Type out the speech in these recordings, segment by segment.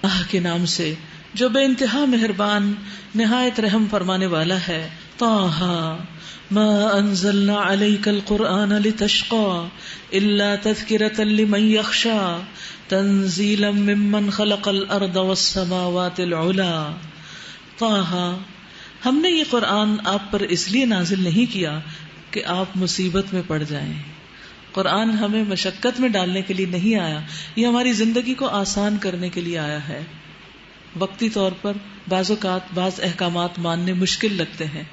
اللہ کے نام سے جو بے انتہا مہربان نہایت رحم فرمانے والا ہے. طٰہٰ ما انزلنا علیک القرآن لتشقى الا تذکرۃ لمن یخشى تنزیلا ممن خلق الارض والسماوات العلی. طٰہٰ ہم نے یہ قرآن آپ پر اس لیے نازل نہیں کیا کہ آپ مصیبت میں پڑ جائیں. قرآن ہمیں مشقت میں ڈالنے کے لیے نہیں آیا، یہ ہماری زندگی کو آسان کرنے کے لیے آیا ہے. وقتی طور پر بعض اوقات بعض احکامات ماننے مشکل لگتے ہیں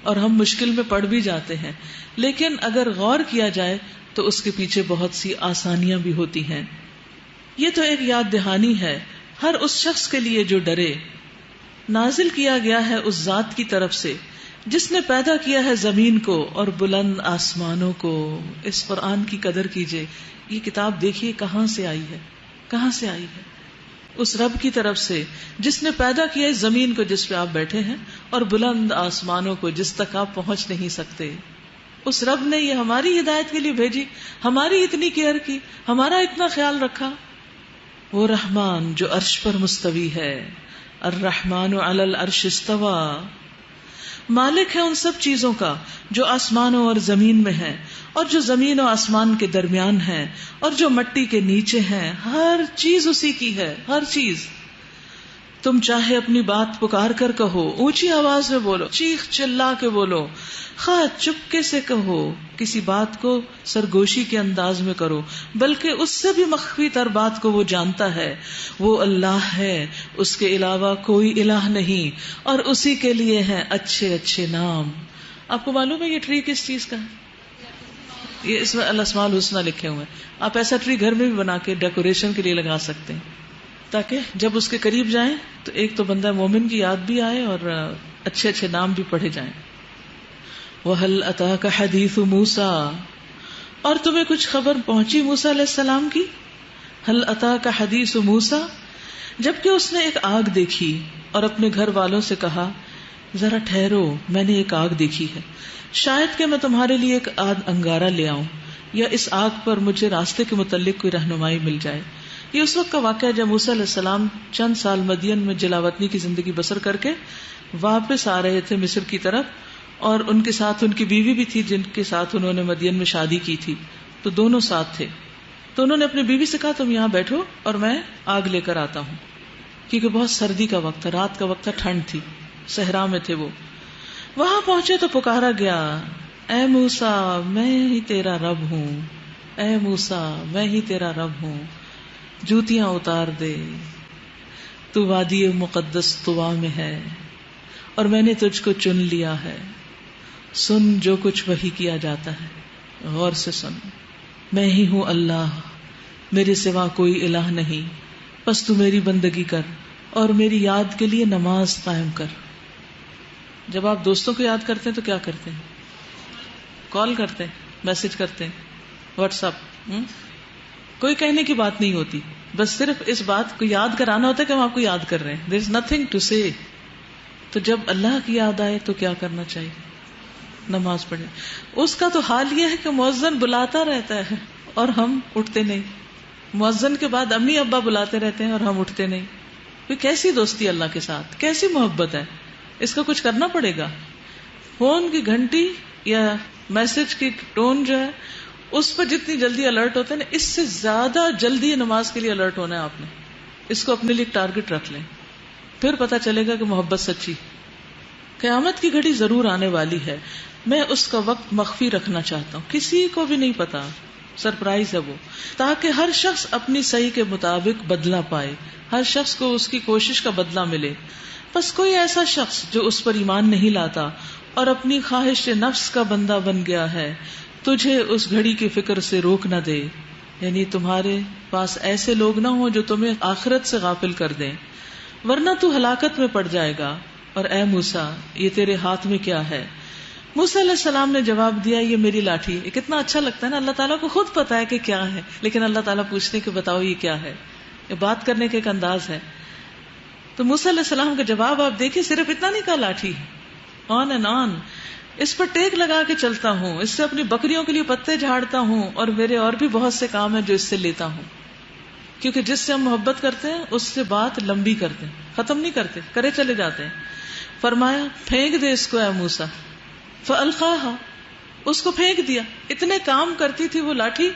اور ہم مشکل میں پڑ بھی جاتے ہیں، لیکن اگر غور کیا جائے تو اس کے پیچھے بہت سی آسانیاں بھی ہوتی ہیں. یہ تو ایک یاد دہانی ہے ہر اس شخص کے لیے جو ڈرے. نازل کیا گیا ہے اس ذات کی طرف سے جس نے پیدا کیا ہے زمین کو اور بلند آسمانوں کو. اس قرآن کی قدر کیجئے. یہ کتاب دیکھیے کہاں سے آئی ہے، کہاں سے آئی ہے. اس رب کی طرف سے جس نے پیدا کیا اس زمین کو جس پہ آپ بیٹھے ہیں اور بلند آسمانوں کو جس تک آپ پہنچ نہیں سکتے. اس رب نے یہ ہماری ہدایت کے لیے بھیجی، ہماری اتنی کیئر کی، ہمارا اتنا خیال رکھا. وہ رحمان جو عرش پر مستوی ہے، الرحمن علی العرش استوی، مالک ہے ان سب چیزوں کا جو آسمانوں اور زمین میں ہے اور جو زمین و آسمان کے درمیان ہے اور جو مٹی کے نیچے ہیں. ہر چیز اسی کی ہے، ہر چیز. تم چاہے اپنی بات پکار کر کہو، اونچی آواز میں بولو، چیخ چلا کے بولو، خواہ چپکے سے کہو، کسی بات کو سرگوشی کے انداز میں کرو، بلکہ اس سے بھی مخفی تر بات کو وہ جانتا ہے. وہ اللہ ہے، اس کے علاوہ کوئی الہ نہیں، اور اسی کے لیے ہیں اچھے اچھے نام. آپ کو معلوم ہے یہ ٹری کس چیز کا ہے؟ یہ اس میں الاسماء الحسنی لکھے ہوئے ہیں. آپ ایسا ٹری گھر میں بھی بنا کے ڈیکوریشن کے لیے لگا سکتے ہیں تاکہ جب اس کے قریب جائیں تو ایک تو بندہ مومن کی یاد بھی آئے اور اچھے اچھے نام بھی پڑھے جائیں. وَهَلْ أَتَاكَ حَدِيثُ مُوسَىٰ، اور تمہیں کچھ خبر پہنچی موسیٰ علیہ السلام کی. هَلْ أَتَاكَ حَدِيثُ مُوسَىٰ، جبکہ اس نے ایک آگ دیکھی اور اپنے گھر والوں سے کہا ذرا ٹھہرو، میں نے ایک آگ دیکھی ہے، شاید کہ میں تمہارے لیے ایک انگارہ لے آؤں یا اس آگ پر مجھے راستے کے متعلق کوئی رہنمائی مل جائے. یہ اس وقت کا واقعہ جب موسیٰ علیہ السلام چند سال مدین میں جلاوطنی کی زندگی بسر کر کے واپس آ رہے تھے مصر کی طرف، اور ان کے ساتھ ان کی بیوی بھی تھی جن کے ساتھ انہوں نے مدین میں شادی کی تھی، تو دونوں ساتھ تھے. تو انہوں نے اپنی بیوی سے کہا تم یہاں بیٹھو اور میں آگ لے کر آتا ہوں، کیونکہ بہت سردی کا وقت تھا، رات کا وقت تھا، ٹھنڈ تھی، صحرا میں تھے وہ. وہاں پہنچے تو پکارا گیا اے موسیٰ میں ہی تیرا رب ہوں، اے موسیٰ میں ہی تیرا رب ہوں، جوتیاں اتار دے، تو وادی مقدس طوا میں ہے اور میں نے تجھ کو چن لیا ہے. سن جو کچھ وحی کیا جاتا ہے، غور سے سن. میں ہی ہوں اللہ، میرے سوا کوئی الہ نہیں، پس تو میری بندگی کر اور میری یاد کے لیے نماز قائم کر. جب آپ دوستوں کو یاد کرتے ہیں تو کیا کرتے ہیں؟ کال کرتے ہیں، میسج کرتے ہیں، واٹس ایپ. کوئی کہنے کی بات نہیں ہوتی، بس صرف اس بات کو یاد کرانا ہوتا ہے کہ ہم آپ کو یاد کر رہے ہیں. دیر از نتھنگ ٹو سے. تو جب اللہ کی یاد آئے تو کیا کرنا چاہیے؟ نماز پڑھیں. اس کا تو حال یہ ہے کہ مؤذن بلاتا رہتا ہے اور ہم اٹھتے نہیں. مؤذن کے بعد امی ابا بلاتے رہتے ہیں اور ہم اٹھتے نہیں. یہ کیسی دوستی اللہ کے ساتھ، کیسی محبت ہے. اس کا کچھ کرنا پڑے گا. فون کی گھنٹی یا میسج کی ٹون جو ہے اس پر جتنی جلدی الرٹ ہوتے ہیں نا، اس سے زیادہ جلدی نماز کے لیے الرٹ ہونا ہے آپ نے. اس کو اپنے لیے ٹارگٹ رکھ لیں، پھر پتا چلے گا کہ محبت سچی. قیامت کی گھڑی ضرور آنے والی ہے، میں اس کا وقت مخفی رکھنا چاہتا ہوں، کسی کو بھی نہیں پتا، سرپرائز ہے وہ، تاکہ ہر شخص اپنی صحیح کے مطابق بدلہ پائے، ہر شخص کو اس کی کوشش کا بدلہ ملے. بس کوئی ایسا شخص جو اس پر ایمان نہیں لاتا اور اپنی خواہش نفس کا بندہ بن گیا ہے، تجھے اس گھڑی کی فکر سے روک نہ دے. یعنی تمہارے پاس ایسے لوگ نہ ہوں جو تمہیں آخرت سے غافل کر دیں، ورنہ تو ہلاکت میں پڑ جائے گا. اور اے موسیٰ یہ تیرے ہاتھ میں کیا ہے؟ موسیٰ علیہ السلام نے جواب دیا یہ میری لاٹھی ہے. کتنا اچھا لگتا ہے نا، اللہ تعالیٰ کو خود پتا ہے کہ کیا ہے، لیکن اللہ تعالیٰ پوچھنے کے بتاؤ یہ کیا ہے. یہ بات کرنے کا ایک انداز ہے. تو موسیٰ علیہ السلام کا جواب آپ دیکھیے، صرف اتنا نہیں کہا لاٹھی، آن اینڈ آن، اس پر ٹیک لگا کے چلتا ہوں، اس سے اپنی بکریوں کے لیے پتے جھاڑتا ہوں، اور میرے اور بھی بہت سے کام ہیں جو اس سے لیتا ہوں. کیونکہ جس سے ہم محبت کرتے ہیں اس سے بات لمبی کرتے ہیں، ختم نہیں کرتے، کرے چلے جاتے ہیں. فرمایا پھینک دے اس کو اے موسیٰ. فَأَلْقَاهَا، اس کو پھینک دیا. اتنے کام کرتی تھی وہ لاٹھی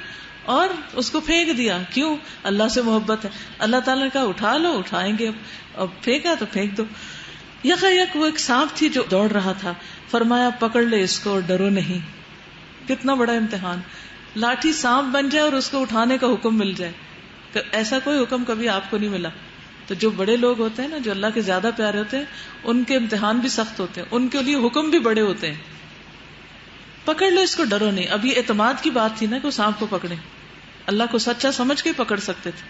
اور اس کو پھینک دیا. کیوں؟ اللہ سے محبت ہے. اللہ تعالیٰ نے کہا اٹھا لو، اٹھائیں گے. اب پھینکا تو پھینک دو. یک وہ ایک سانپ تھی جو دوڑ رہا تھا. فرمایا پکڑ لے اس کو اور ڈرو نہیں. کتنا بڑا امتحان، لاٹھی سانپ بن جائے اور اس کو اٹھانے کا حکم مل جائے. ایسا کوئی حکم کبھی آپ کو نہیں ملا. تو جو بڑے لوگ ہوتے ہیں نا، جو اللہ کے زیادہ پیارے ہوتے ہیں، ان کے امتحان بھی سخت ہوتے ہیں، ان کے لیے حکم بھی بڑے ہوتے ہیں. پکڑ لو اس کو، ڈرو نہیں. اب یہ اعتماد کی بات تھی نا کہ وہ سانپ کو پکڑے. اللہ کو سچا سمجھ کے پکڑ سکتے تھے.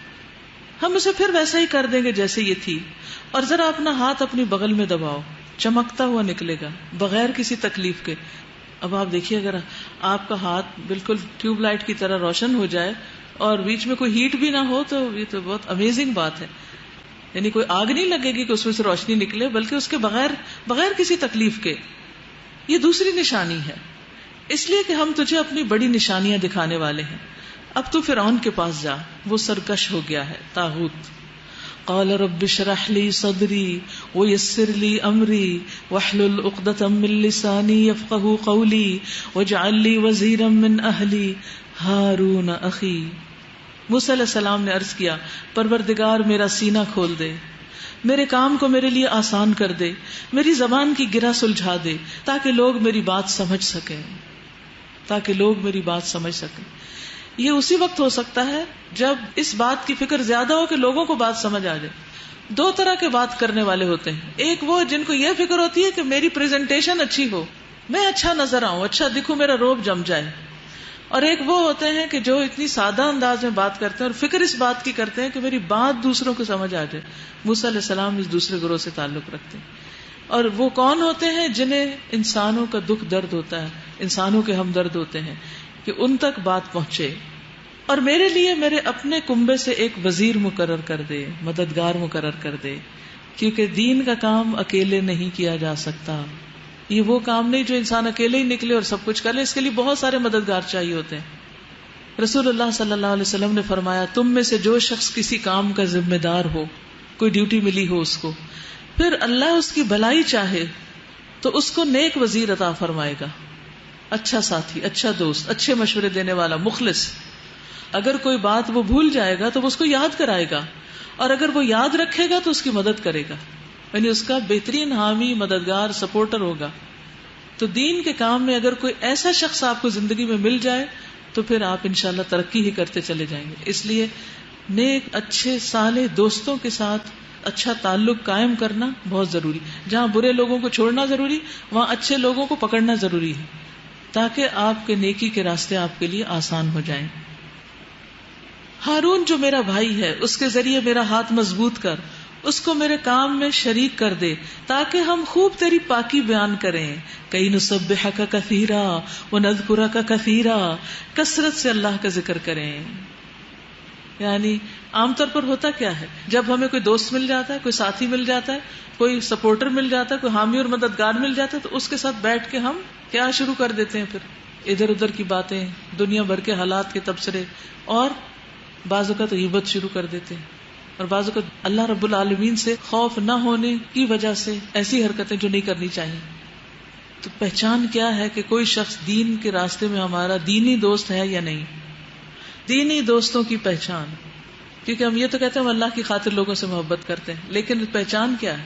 ہم اسے پھر ویسا ہی کر دیں گے جیسے یہ تھی. اور ذرا اپنا ہاتھ اپنی بغل میں دباؤ، چمکتا ہوا نکلے گا بغیر کسی تکلیف کے. اب آپ دیکھیے اگر آپ کا ہاتھ بالکل ٹیوب لائٹ کی طرح روشن ہو جائے اور بیچ میں کوئی ہیٹ بھی نہ ہو تو یہ تو بہت امیزنگ بات ہے. یعنی کوئی آگ نہیں لگے گی کہ اس میں سے روشنی نکلے، بلکہ اس کے بغیر کسی تکلیف کے. یہ دوسری نشانی ہے. اس لیے کہ ہم تجھے اپنی بڑی نشانیاں دکھانے والے ہیں. اب تو فرعون کے پاس جا، وہ سرکش ہو گیا ہے، طاغوت. قال رب اشرح لي صدري ويسر لي امري واحلل عقدة من لساني يفقهوا قولي واجعل لي وزيرا من اهلي هارون اخي. موسیٰ علیہ السلام نے عرض کیا پروردگار میرا سینہ کھول دے، میرے کام کو میرے لیے آسان کر دے، میری زبان کی گرہ سلجھا دے تاکہ لوگ میری بات سمجھ سکیں. یہ اسی وقت ہو سکتا ہے جب اس بات کی فکر زیادہ ہو کہ لوگوں کو بات سمجھ آ جائے. دو طرح کے بات کرنے والے ہوتے ہیں. ایک وہ جن کو یہ فکر ہوتی ہے کہ میری پریزنٹیشن اچھی ہو، میں اچھا نظر آؤں، اچھا دکھوں، میرا روب جم جائے. اور ایک وہ ہوتے ہیں کہ جو اتنی سادہ انداز میں بات کرتے ہیں اور فکر اس بات کی کرتے ہیں کہ میری بات دوسروں کو سمجھ آ جائے. موسیٰ علیہ السلام اس دوسرے گروہ سے تعلق رکھتے ہیں. اور وہ کون ہوتے ہیں؟ جنہیں انسانوں کا دکھ درد ہوتا ہے، انسانوں کے ہمدرد ہوتے ہیں، کہ ان تک بات پہنچے. اور میرے لیے میرے اپنے کنبے سے ایک وزیر مقرر کر دے، مددگار مقرر کر دے، کیونکہ دین کا کام اکیلے نہیں کیا جا سکتا. یہ وہ کام نہیں جو انسان اکیلے ہی نکلے اور سب کچھ کر لے. اس کے لیے بہت سارے مددگار چاہیے ہوتے ہیں. رسول اللہ صلی اللہ علیہ وسلم نے فرمایا تم میں سے جو شخص کسی کام کا ذمہ دار ہو، کوئی ڈیوٹی ملی ہو اس کو، پھر اللہ اس کی بھلائی چاہے تو اس کو نیک وزیر عطا فرمائے گا، اچھا ساتھی، اچھا دوست، اچھے مشورے دینے والا، مخلص. اگر کوئی بات وہ بھول جائے گا تو وہ اس کو یاد کرائے گا، اور اگر وہ یاد رکھے گا تو اس کی مدد کرے گا، یعنی اس کا بہترین حامی، مددگار، سپورٹر ہوگا. تو دین کے کام میں اگر کوئی ایسا شخص آپ کو زندگی میں مل جائے تو پھر آپ انشاءاللہ ترقی ہی کرتے چلے جائیں گے. اس لیے نیک، اچھے، صالح دوستوں کے ساتھ اچھا تعلق قائم کرنا بہت ضروری. جہاں برے لوگوں کو چھوڑنا ضروری، وہاں اچھے لوگوں کو پکڑنا ضروری ہے، تاکہ آپ کے نیکی کے راستے آپ کے لیے آسان ہو جائیں. ہارون جو میرا بھائی ہے، اس کے ذریعے میرا ہاتھ مضبوط کر، اس کو میرے کام میں شریک کر دے تاکہ ہم خوب تیری پاکی بیان کریں. کئی نسبحک کثیرا ونذکرک کثیرا، کثرت سے اللہ کا ذکر کریں. یعنی عام طور پر ہوتا کیا ہے، جب ہمیں کوئی دوست مل جاتا ہے، کوئی ساتھی مل جاتا ہے، کوئی سپورٹر مل جاتا ہے، کوئی حامی اور مددگار مل جاتا ہے، تو اس کے ساتھ بیٹھ کے ہم کیا شروع کر دیتے ہیں، پھر ادھر ادھر کی باتیں، دنیا بھر کے حالات کے تبصرے، اور بعض اوقات غیبت شروع کر دیتے ہیں، اور بعض اوقات اللہ رب العالمین سے خوف نہ ہونے کی وجہ سے ایسی حرکتیں جو نہیں کرنی چاہیے. تو پہچان کیا ہے کہ کوئی شخص دین کے راستے میں ہمارا دینی دوست ہے یا نہیں. دینی دوستوں کی پہچان، کیونکہ ہم یہ تو کہتے ہیں ہم اللہ کی خاطر لوگوں سے محبت کرتے ہیں، لیکن پہچان کیا ہے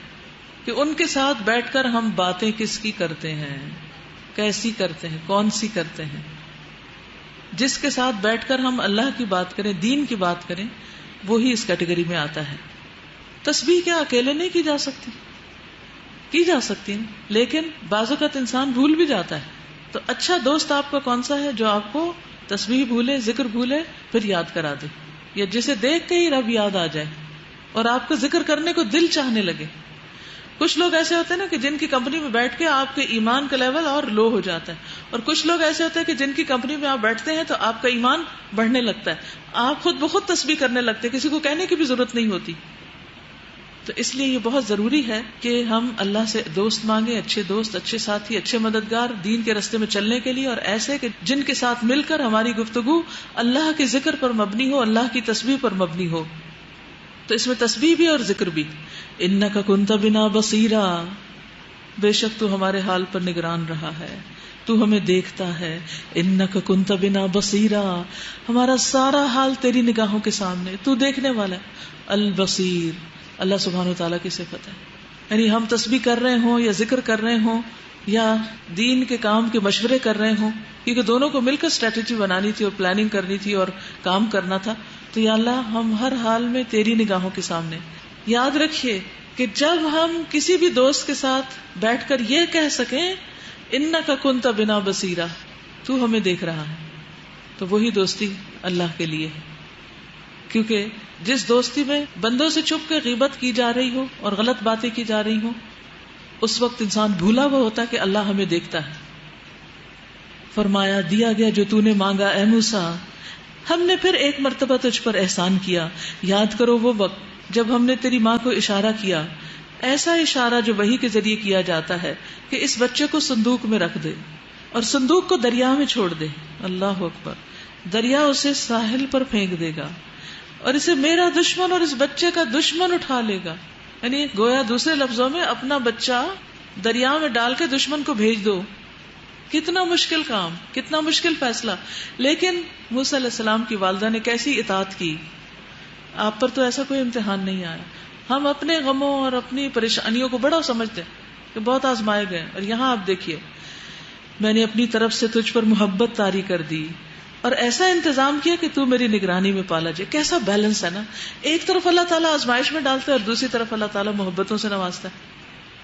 کہ ان کے ساتھ بیٹھ کر ہم باتیں کس کی کرتے ہیں، کیسی کرتے ہیں، کون سی کرتے ہیں. جس کے ساتھ بیٹھ کر ہم اللہ کی بات کریں، دین کی بات کریں، وہی اس کیٹیگری میں آتا ہے. تسبیح کیا اکیلے نہیں کی جا سکتی؟ کی جا سکتی ہے، لیکن بعض اوقات انسان بھول بھی جاتا ہے. تو اچھا دوست آپ کا کون سا ہے جو آپ کو تسبیح بھولے، ذکر بھولے، پھر یاد کرا دے، یا جسے دیکھ کے ہی رب یاد آ جائے اور آپ کو ذکر کرنے کو دل چاہنے لگے. کچھ لوگ ایسے ہوتے ہیں نا کہ جن کی کمپنی میں بیٹھ کے آپ کے ایمان کا لیول اور لو ہو جاتا ہے، اور کچھ لوگ ایسے ہوتے ہیں کہ جن کی کمپنی میں آپ بیٹھتے ہیں تو آپ کا ایمان بڑھنے لگتا ہے، آپ خود بخود تسبیح کرنے لگتے ہیں، کسی کو کہنے کی بھی ضرورت نہیں ہوتی. تو اس لیے یہ بہت ضروری ہے کہ ہم اللہ سے دوست مانگیں، اچھے دوست، اچھے ساتھی، اچھے مددگار دین کے راستے میں چلنے کے لیے، اور ایسے کہ جن کے ساتھ مل کر ہماری گفتگو اللہ کے ذکر پر مبنی ہو، اللہ کی تسبیح پر مبنی ہو. تو اس میں تسبیح بھی اور ذکر بھی. انک کنت بنا بصیرا، بے شک تو ہمارے حال پر نگران رہا ہے، تو ہمیں دیکھتا ہے. انک کنت بنا بصیرا، ہمارا سارا حال تیری نگاہوں کے سامنے، تو دیکھنے والا ہے. البصیر، اللہ سبحانہ وتعالیٰ کی صفت ہے. یعنی ہم تسبیح کر رہے ہوں یا ذکر کر رہے ہوں یا دین کے کام کے مشورے کر رہے ہوں، کیونکہ دونوں کو مل کر اسٹریٹجی بنانی تھی اور پلاننگ کرنی تھی اور کام کرنا تھا. تو یا اللہ ہم ہر حال میں تیری نگاہوں کے سامنے. یاد رکھیے کہ جب ہم کسی بھی دوست کے ساتھ بیٹھ کر یہ کہہ سکیں انک کنت بنا بصیرا، تو ہمیں دیکھ رہا ہے، تو وہی دوستی اللہ کے لیے ہے. کیونکہ جس دوستی میں بندوں سے چھپ کے غیبت کی جا رہی ہو اور غلط باتیں کی جا رہی ہوں، اس وقت انسان بھولا ہوا ہوتا ہے کہ اللہ ہمیں دیکھتا ہے. فرمایا دیا گیا جو تو نے مانگا اے موسیٰ، ہم نے پھر ایک مرتبہ تجھ پر احسان کیا. یاد کرو وہ وقت جب ہم نے تیری ماں کو اشارہ کیا، ایسا اشارہ جو وحی کے ذریعے کیا جاتا ہے کہ اس بچے کو صندوق میں رکھ دے اور صندوق کو دریا میں چھوڑ دے. اللہ اکبر. دریا اسے ساحل پر پھینک دے گا اور اسے میرا دشمن اور اس بچے کا دشمن اٹھا لے گا. یعنی گویا دوسرے لفظوں میں اپنا بچہ دریا میں ڈال کے دشمن کو بھیج دو. کتنا مشکل کام، کتنا مشکل فیصلہ. لیکن موسیٰ علیہ السلام کی والدہ نے کیسی اطاعت کی. آپ پر تو ایسا کوئی امتحان نہیں آیا. ہم اپنے غموں اور اپنی پریشانیوں کو بڑا سمجھتے ہیں کہ بہت آزمائے گئے، اور یہاں آپ دیکھیے میں نے اپنی طرف سے تجھ پر محبت طاری کر دی اور ایسا انتظام کیا کہ تو میری نگرانی میں پالا جائے. کیسا بیلنس ہے نا. ایک طرف اللہ تعالیٰ آزمائش میں ڈالتا ہے اور دوسری طرف اللہ تعالیٰ محبتوں سے نوازتا ہے،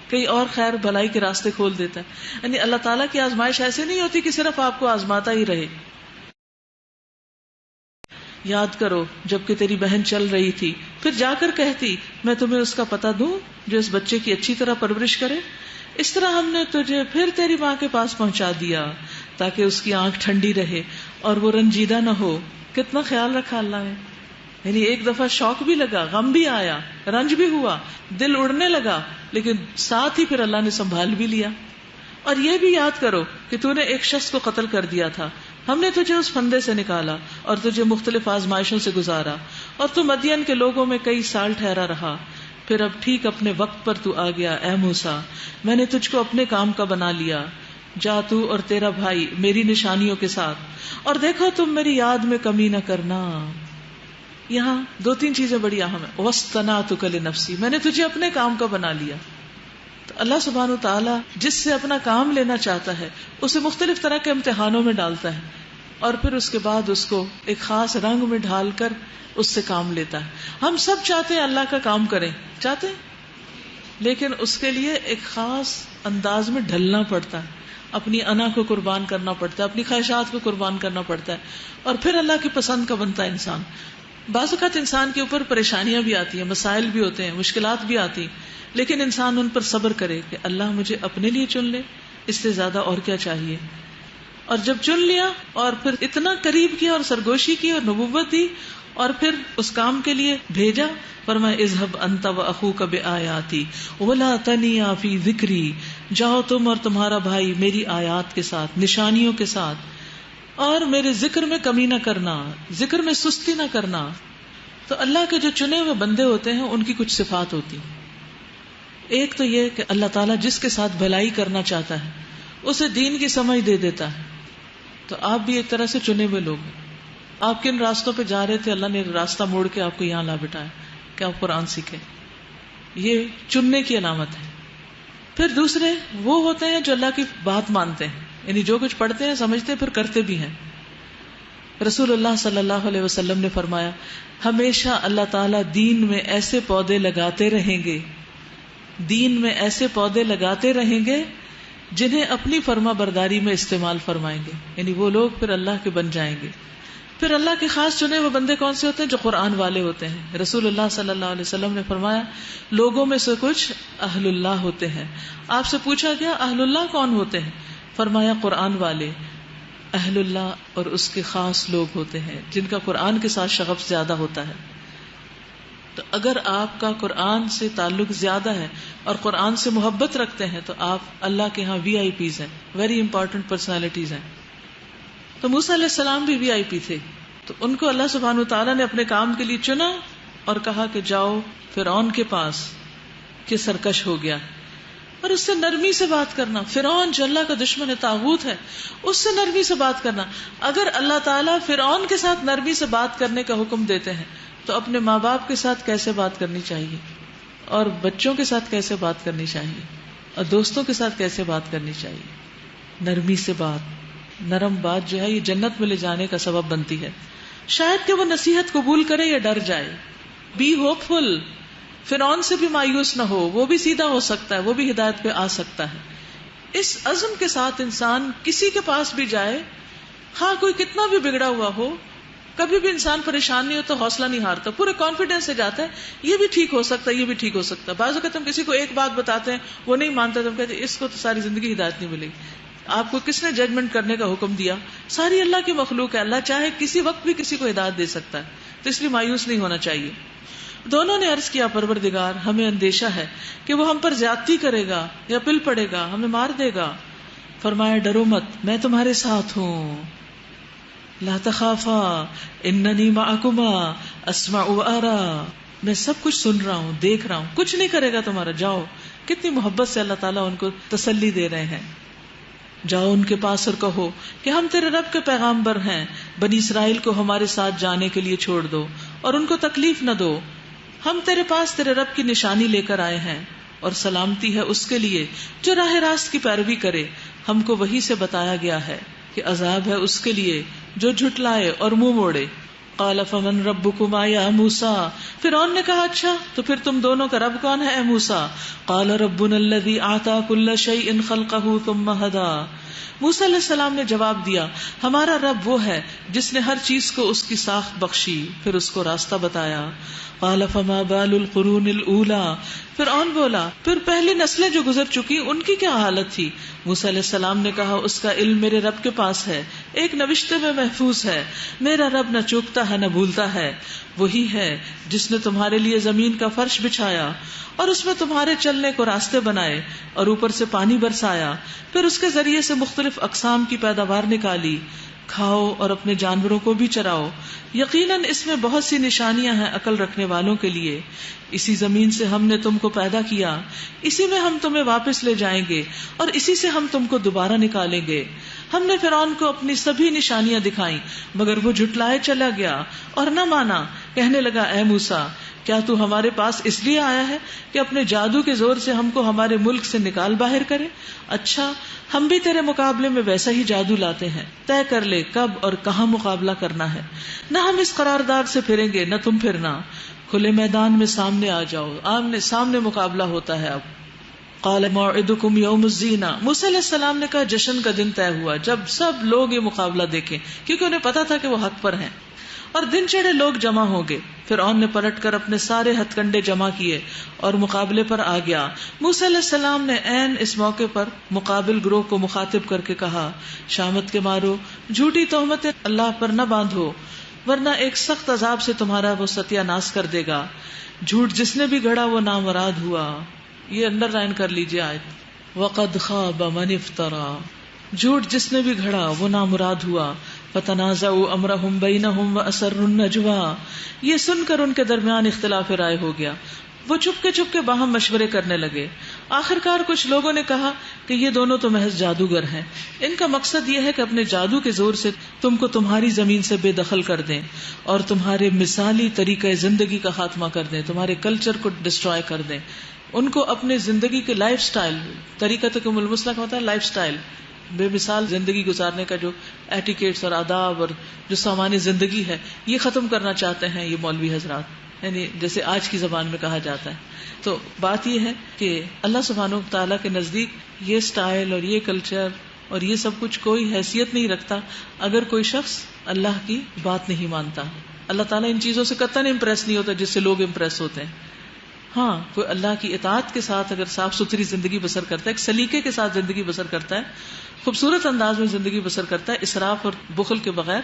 کئی اور خیر بھلائی کے راستے کھول دیتا ہے. یعنی اللہ تعالیٰ کی آزمائش ایسے نہیں ہوتی کہ صرف آپ کو آزماتا ہی رہے. یاد کرو جبکہ تیری بہن چل رہی تھی، پھر جا کر کہتی میں تمہیں اس کا پتہ دوں جو اس بچے کی اچھی طرح پرورش کرے. اس طرح ہم نے تجھے پھر تیری ماں کے پاس پہنچا دیا تاکہ اس کی آنکھ ٹھنڈی رہے اور وہ رنجیدہ نہ ہو. کتنا خیال رکھا اللہ نے. یعنی ایک دفعہ شوق بھی لگا، غم بھی آیا، رنج بھی ہوا، دل اڑنے لگا، لیکن ساتھ ہی پھر اللہ نے سنبھال بھی لیا. اور یہ بھی یاد کرو کہ تو نے ایک شخص کو قتل کر دیا تھا، ہم نے تجھے اس پھندے سے نکالا اور تجھے مختلف آزمائشوں سے گزارا اور تو مدین کے لوگوں میں کئی سال ٹھہرا رہا. پھر اب ٹھیک اپنے وقت پر تو آ گیا اے موسیٰ، میں نے تجھ کو اپنے کام کا بنا لیا. جا تو اور تیرا بھائی میری نشانیوں کے ساتھ، اور دیکھو تم میری یاد میں کمی نہ کرنا. یہاں دو تین چیزیں بڑی اہم ہیں. وَاصْطَنَعْتُكَ لِنَفْسِي، میں نے تجھے اپنے کام کا بنا لیا. تو اللہ سبحانہ وتعالیٰ جس سے اپنا کام لینا چاہتا ہے اسے مختلف طرح کے امتحانوں میں ڈالتا ہے اور پھر اس کے بعد اس کو ایک خاص رنگ میں ڈھال کر اس سے کام لیتا ہے. ہم سب چاہتے ہیں اللہ کا کام کریں، چاہتے ہیں، لیکن اس کے لیے ایک خاص انداز میں ڈھلنا پڑتا ہے، اپنی انا کو قربان کرنا پڑتا ہے، اپنی خواہشات کو قربان کرنا پڑتا ہے، اور پھر اللہ کی پسند کا بنتا ہے انسان. بعض اوقات انسان کے اوپر پریشانیاں بھی آتی ہیں، مسائل بھی ہوتے ہیں، مشکلات بھی آتی ہیں، لیکن انسان ان پر صبر کرے کہ اللہ مجھے اپنے لیے چن لے، اس سے زیادہ اور کیا چاہیے. اور جب چن لیا اور پھر اتنا قریب کیا اور سرگوشی کی اور نبوت دی اور پھر اس کام کے لیے بھیجا، فرمایا اذهب انت واخوك بآیاتی ولا تنیا فی ذکری، جاؤ تم اور تمہارا بھائی میری آیات کے ساتھ، نشانیوں کے ساتھ، اور میرے ذکر میں کمی نہ کرنا، ذکر میں سستی نہ کرنا. تو اللہ کے جو چنے ہوئے بندے ہوتے ہیں ان کی کچھ صفات ہوتی ہیں. ایک تو یہ کہ اللہ تعالیٰ جس کے ساتھ بھلائی کرنا چاہتا ہے اسے دین کی سمجھ دے دیتا ہے. تو آپ بھی ایک طرح سے چنے ہوئے لوگ ہیں. آپ کن راستوں پہ جا رہے تھے، اللہ نے راستہ موڑ کے آپ کو یہاں لا بٹھایا کہ آپ قرآن سیکھیں. یہ چننے کی علامت ہے. پھر دوسرے وہ ہوتے ہیں جو اللہ کی بات مانتے ہیں، یعنی جو کچھ پڑھتے ہیں سمجھتے ہیں پھر کرتے بھی ہیں. رسول اللہ صلی اللہ علیہ وسلم نے فرمایا ہمیشہ اللہ تعالیٰ دین میں ایسے پودے لگاتے رہیں گے، دین میں ایسے پودے لگاتے رہیں گے جنہیں اپنی فرما برداری میں استعمال فرمائیں گے. یعنی وہ لوگ پھر اللہ کے بن جائیں گے. پھر اللہ کے خاص چنے وہ بندے کون سے ہوتے ہیں؟ جو قرآن والے ہوتے ہیں. رسول اللہ صلی اللہ علیہ وسلم نے فرمایا لوگوں میں سے کچھ اہل اللہ ہوتے ہیں. آپ سے پوچھا گیا اہل اللہ کون ہوتے ہیں؟ فرمایا قرآن والے. اہل اللہ اور اس کے خاص لوگ ہوتے ہیں جن کا قرآن کے ساتھ شغف زیادہ ہوتا ہے. تو اگر آپ کا قرآن سے تعلق زیادہ ہے اور قرآن سے محبت رکھتے ہیں تو آپ اللہ کے ہاں VIPs ہیں، ویری امپورٹنٹ پرسنالٹیز ہیں. تو موسیٰ علیہ السلام بھی VIP تھے. تو ان کو اللہ سبحانہ وتعالیٰ نے اپنے کام کے لیے چنا اور کہا کہ جاؤ فرعون کے پاس کہ سرکش ہو گیا، اور اس سے نرمی سے بات کرنا. فرعون جو اللہ کا دشمن ہے، طاغوت ہے، اس سے نرمی سے بات کرنا. اگر اللہ تعالیٰ فرعون کے ساتھ نرمی سے بات کرنے کا حکم دیتے ہیں تو اپنے ماں باپ کے ساتھ کیسے بات کرنی چاہیے، اور بچوں کے ساتھ کیسے بات کرنی چاہیے، اور دوستوں کے ساتھ کیسے بات کرنی چاہیے. نرمی سے بات، نرم بات جو ہے یہ جنت میں لے جانے کا سبب بنتی ہے. شاید کہ وہ نصیحت قبول کرے یا ڈر جائے. بی ہوپ فل، فرعون سے بھی مایوس نہ ہو، وہ بھی سیدھا ہو سکتا ہے، وہ بھی ہدایت پہ آ سکتا ہے. اس عزم کے ساتھ انسان کسی کے پاس بھی جائے، ہاں کوئی کتنا بھی بگڑا ہوا ہو، کبھی بھی انسان پریشان نہیں ہوتا، حوصلہ نہیں ہارتا، پورے کانفیڈینس سے جاتا ہے یہ بھی ٹھیک ہو سکتا ہے، یہ بھی ٹھیک ہو سکتا ہے. بعض اوقات ہم کسی کو ایک بات بتاتے ہیں، وہ نہیں مانتا تو ہم کہتے ہیں اس کو تو ساری زندگی ہدایت نہیں ملے گی. آپ کو کس نے ججمنٹ کرنے کا حکم دیا؟ ساری اللہ کی مخلوق ہے. اللہ چاہے کسی وقت بھی کسی کو ہدایت دے سکتا ہے، تو اس لیے مایوس نہیں ہونا چاہیے. دونوں نے عرض کیا پروردگار ہمیں اندیشہ ہے کہ وہ ہم پر زیادتی کرے گا یا پل پڑے گا، ہمیں مار دے گا. فرمایا ڈرو مت، میں تمہارے ساتھ ہوں. لا تخافا اننی معکما اسمع وارا، میں سب کچھ سن رہا ہوں، دیکھ رہا ہوں، کچھ نہیں کرے گا تمہارا. جاؤ. کتنی محبت سے اللہ تعالیٰ ان کو تسلی دے رہے ہیں. جاؤ ان کے پاس اور کہو کہ ہم تیرے رب کے پیغامبر ہیں، بنی اسرائیل کو ہمارے ساتھ جانے کے لیے چھوڑ دو اور ان کو تکلیف نہ دو. ہم تیرے پاس تیرے رب کی نشانی لے کر آئے ہیں، اور سلامتی ہے اس کے لیے جو راہ راست کی پیروی کرے. ہم کو وحی سے بتایا گیا ہے کہ عذاب ہے اس کے لیے جو جھٹلائے اور منہ موڑے. قال فمن ربکما یا موسیٰ، فرعون نے کہا اچھا تو پھر تم دونوں کا رب کون ہے اے موسیٰ؟ قال ربنا الذی اعطى كل شیء خلقه ثم هدى. موسیٰ علیہ السلام نے جواب دیا ہمارا رب وہ ہے جس نے ہر چیز کو اس کی ساخت بخشی پھر اس کو راستہ بتایا. قال فما بال القرون الاولى، فرعون بولا پھر پہلی نسلیں جو گزر چکی ان کی کیا حالت تھی؟ موسیٰ علیہ السلام نے کہا اس کا علم میرے رب کے پاس ہے، ایک نوشتے میں محفوظ ہے. میرا رب نہ چوکتا ہے نہ بھولتا ہے. وہی ہے جس نے تمہارے لیے زمین کا فرش بچھایا اور اس میں تمہارے چلنے کو راستے بنائے اور اوپر سے پانی برسایا، پھر اس کے ذریعے سے مختلف اقسام کی پیداوار نکالی. کھاؤ اور اپنے جانوروں کو بھی چراؤ. یقیناً اس میں بہت سی نشانیاں ہیں عقل رکھنے والوں کے لیے. اسی زمین سے ہم نے تم کو پیدا کیا، اسی میں ہم تمہیں واپس لے جائیں گے اور اسی سے ہم تم کو دوبارہ نکالیں گے. ہم نے فرعون کو اپنی سبھی نشانیاں دکھائیں مگر وہ جھٹلائے چلا گیا اور نہ مانا. کہنے لگا اے موسیٰ کیا تو ہمارے پاس اس لیے آیا ہے کہ اپنے جادو کے زور سے ہم کو ہمارے ملک سے نکال باہر کرے؟ اچھا ہم بھی تیرے مقابلے میں ویسا ہی جادو لاتے ہیں، طے کر لے کب اور کہاں مقابلہ کرنا ہے. نہ ہم اس قرارداد سے پھریں گے نہ تم پھرنا. کھلے میدان میں سامنے آ جاؤ، آمنے سامنے مقابلہ ہوتا ہے. اب قال موعدکم یوم الزینہ، موسیٰ علیہ السلام نے کہا جشن کا دن طے ہوا جب سب لوگ یہ مقابلہ دیکھیں، کیونکہ انہیں پتا تھا کہ وہ حق پر ہیں. اور دن چڑھے لوگ جمع ہو گئے. فرعون نے پلٹ کر اپنے سارے ہتھ کنڈے جمع کیے اور مقابلے پر آ گیا. موسیٰ علیہ السلام نے عین اس موقع پر مقابل گروہ کو مخاطب کر کے کہا شامت کے مارو، جھوٹی تہمتیں اللہ پر نہ باندھو ورنہ ایک سخت عذاب سے تمہارا وہ ستیہ ناش کر دے گا. جھوٹ جس نے بھی گھڑا وہ نامراد ہوا. یہ انڈر لائن کر لیجیے آیت، وقد خاب من افترا، جھوٹ جس نے بھی گھڑا وہ نامراد ہوا. فتنازعوا امرهم بینہم واسروا النجوى، یہ سن کر ان کے درمیان اختلاف رائے ہو گیا. وہ چپ کے باہم مشورے کرنے لگے. آخرکار کچھ لوگوں نے کہا کہ یہ دونوں تو محض جادوگر ہیں، ان کا مقصد یہ ہے کہ اپنے جادو کے زور سے تم کو تمہاری زمین سے بے دخل کر دیں اور تمہارے مثالی طریقہ زندگی کا خاتمہ کر دیں، تمہارے کلچر کو ڈسٹروائے کر دیں. ان کو اپنے زندگی کے لائف سٹائل، طریقتکم المثلی کا ہوتا ہے لائف سٹائل، بے مثال زندگی گزارنے کا جو ایٹیکیٹس اور آداب اور جو سامان زندگی ہے یہ ختم کرنا چاہتے ہیں یہ مولوی حضرات، یعنی جیسے آج کی زبان میں کہا جاتا ہے. تو بات یہ ہے کہ اللہ سبحانہ تعالیٰ کے نزدیک یہ سٹائل اور یہ کلچر اور یہ سب کچھ کوئی حیثیت نہیں رکھتا اگر کوئی شخص اللہ کی بات نہیں مانتا. اللہ تعالیٰ ان چیزوں سے قطعاً امپریس نہیں ہوتا جس سے لوگ امپریس ہوتے ہیں. ہاں کوئی اللہ کی اطاعت کے ساتھ اگر صاف ستھری زندگی بسر کرتا ہے، ایک سلیقے کے ساتھ زندگی بسر کرتا ہے، خوبصورت انداز میں زندگی بسر کرتا ہے، اسراف اور بخل کے بغیر،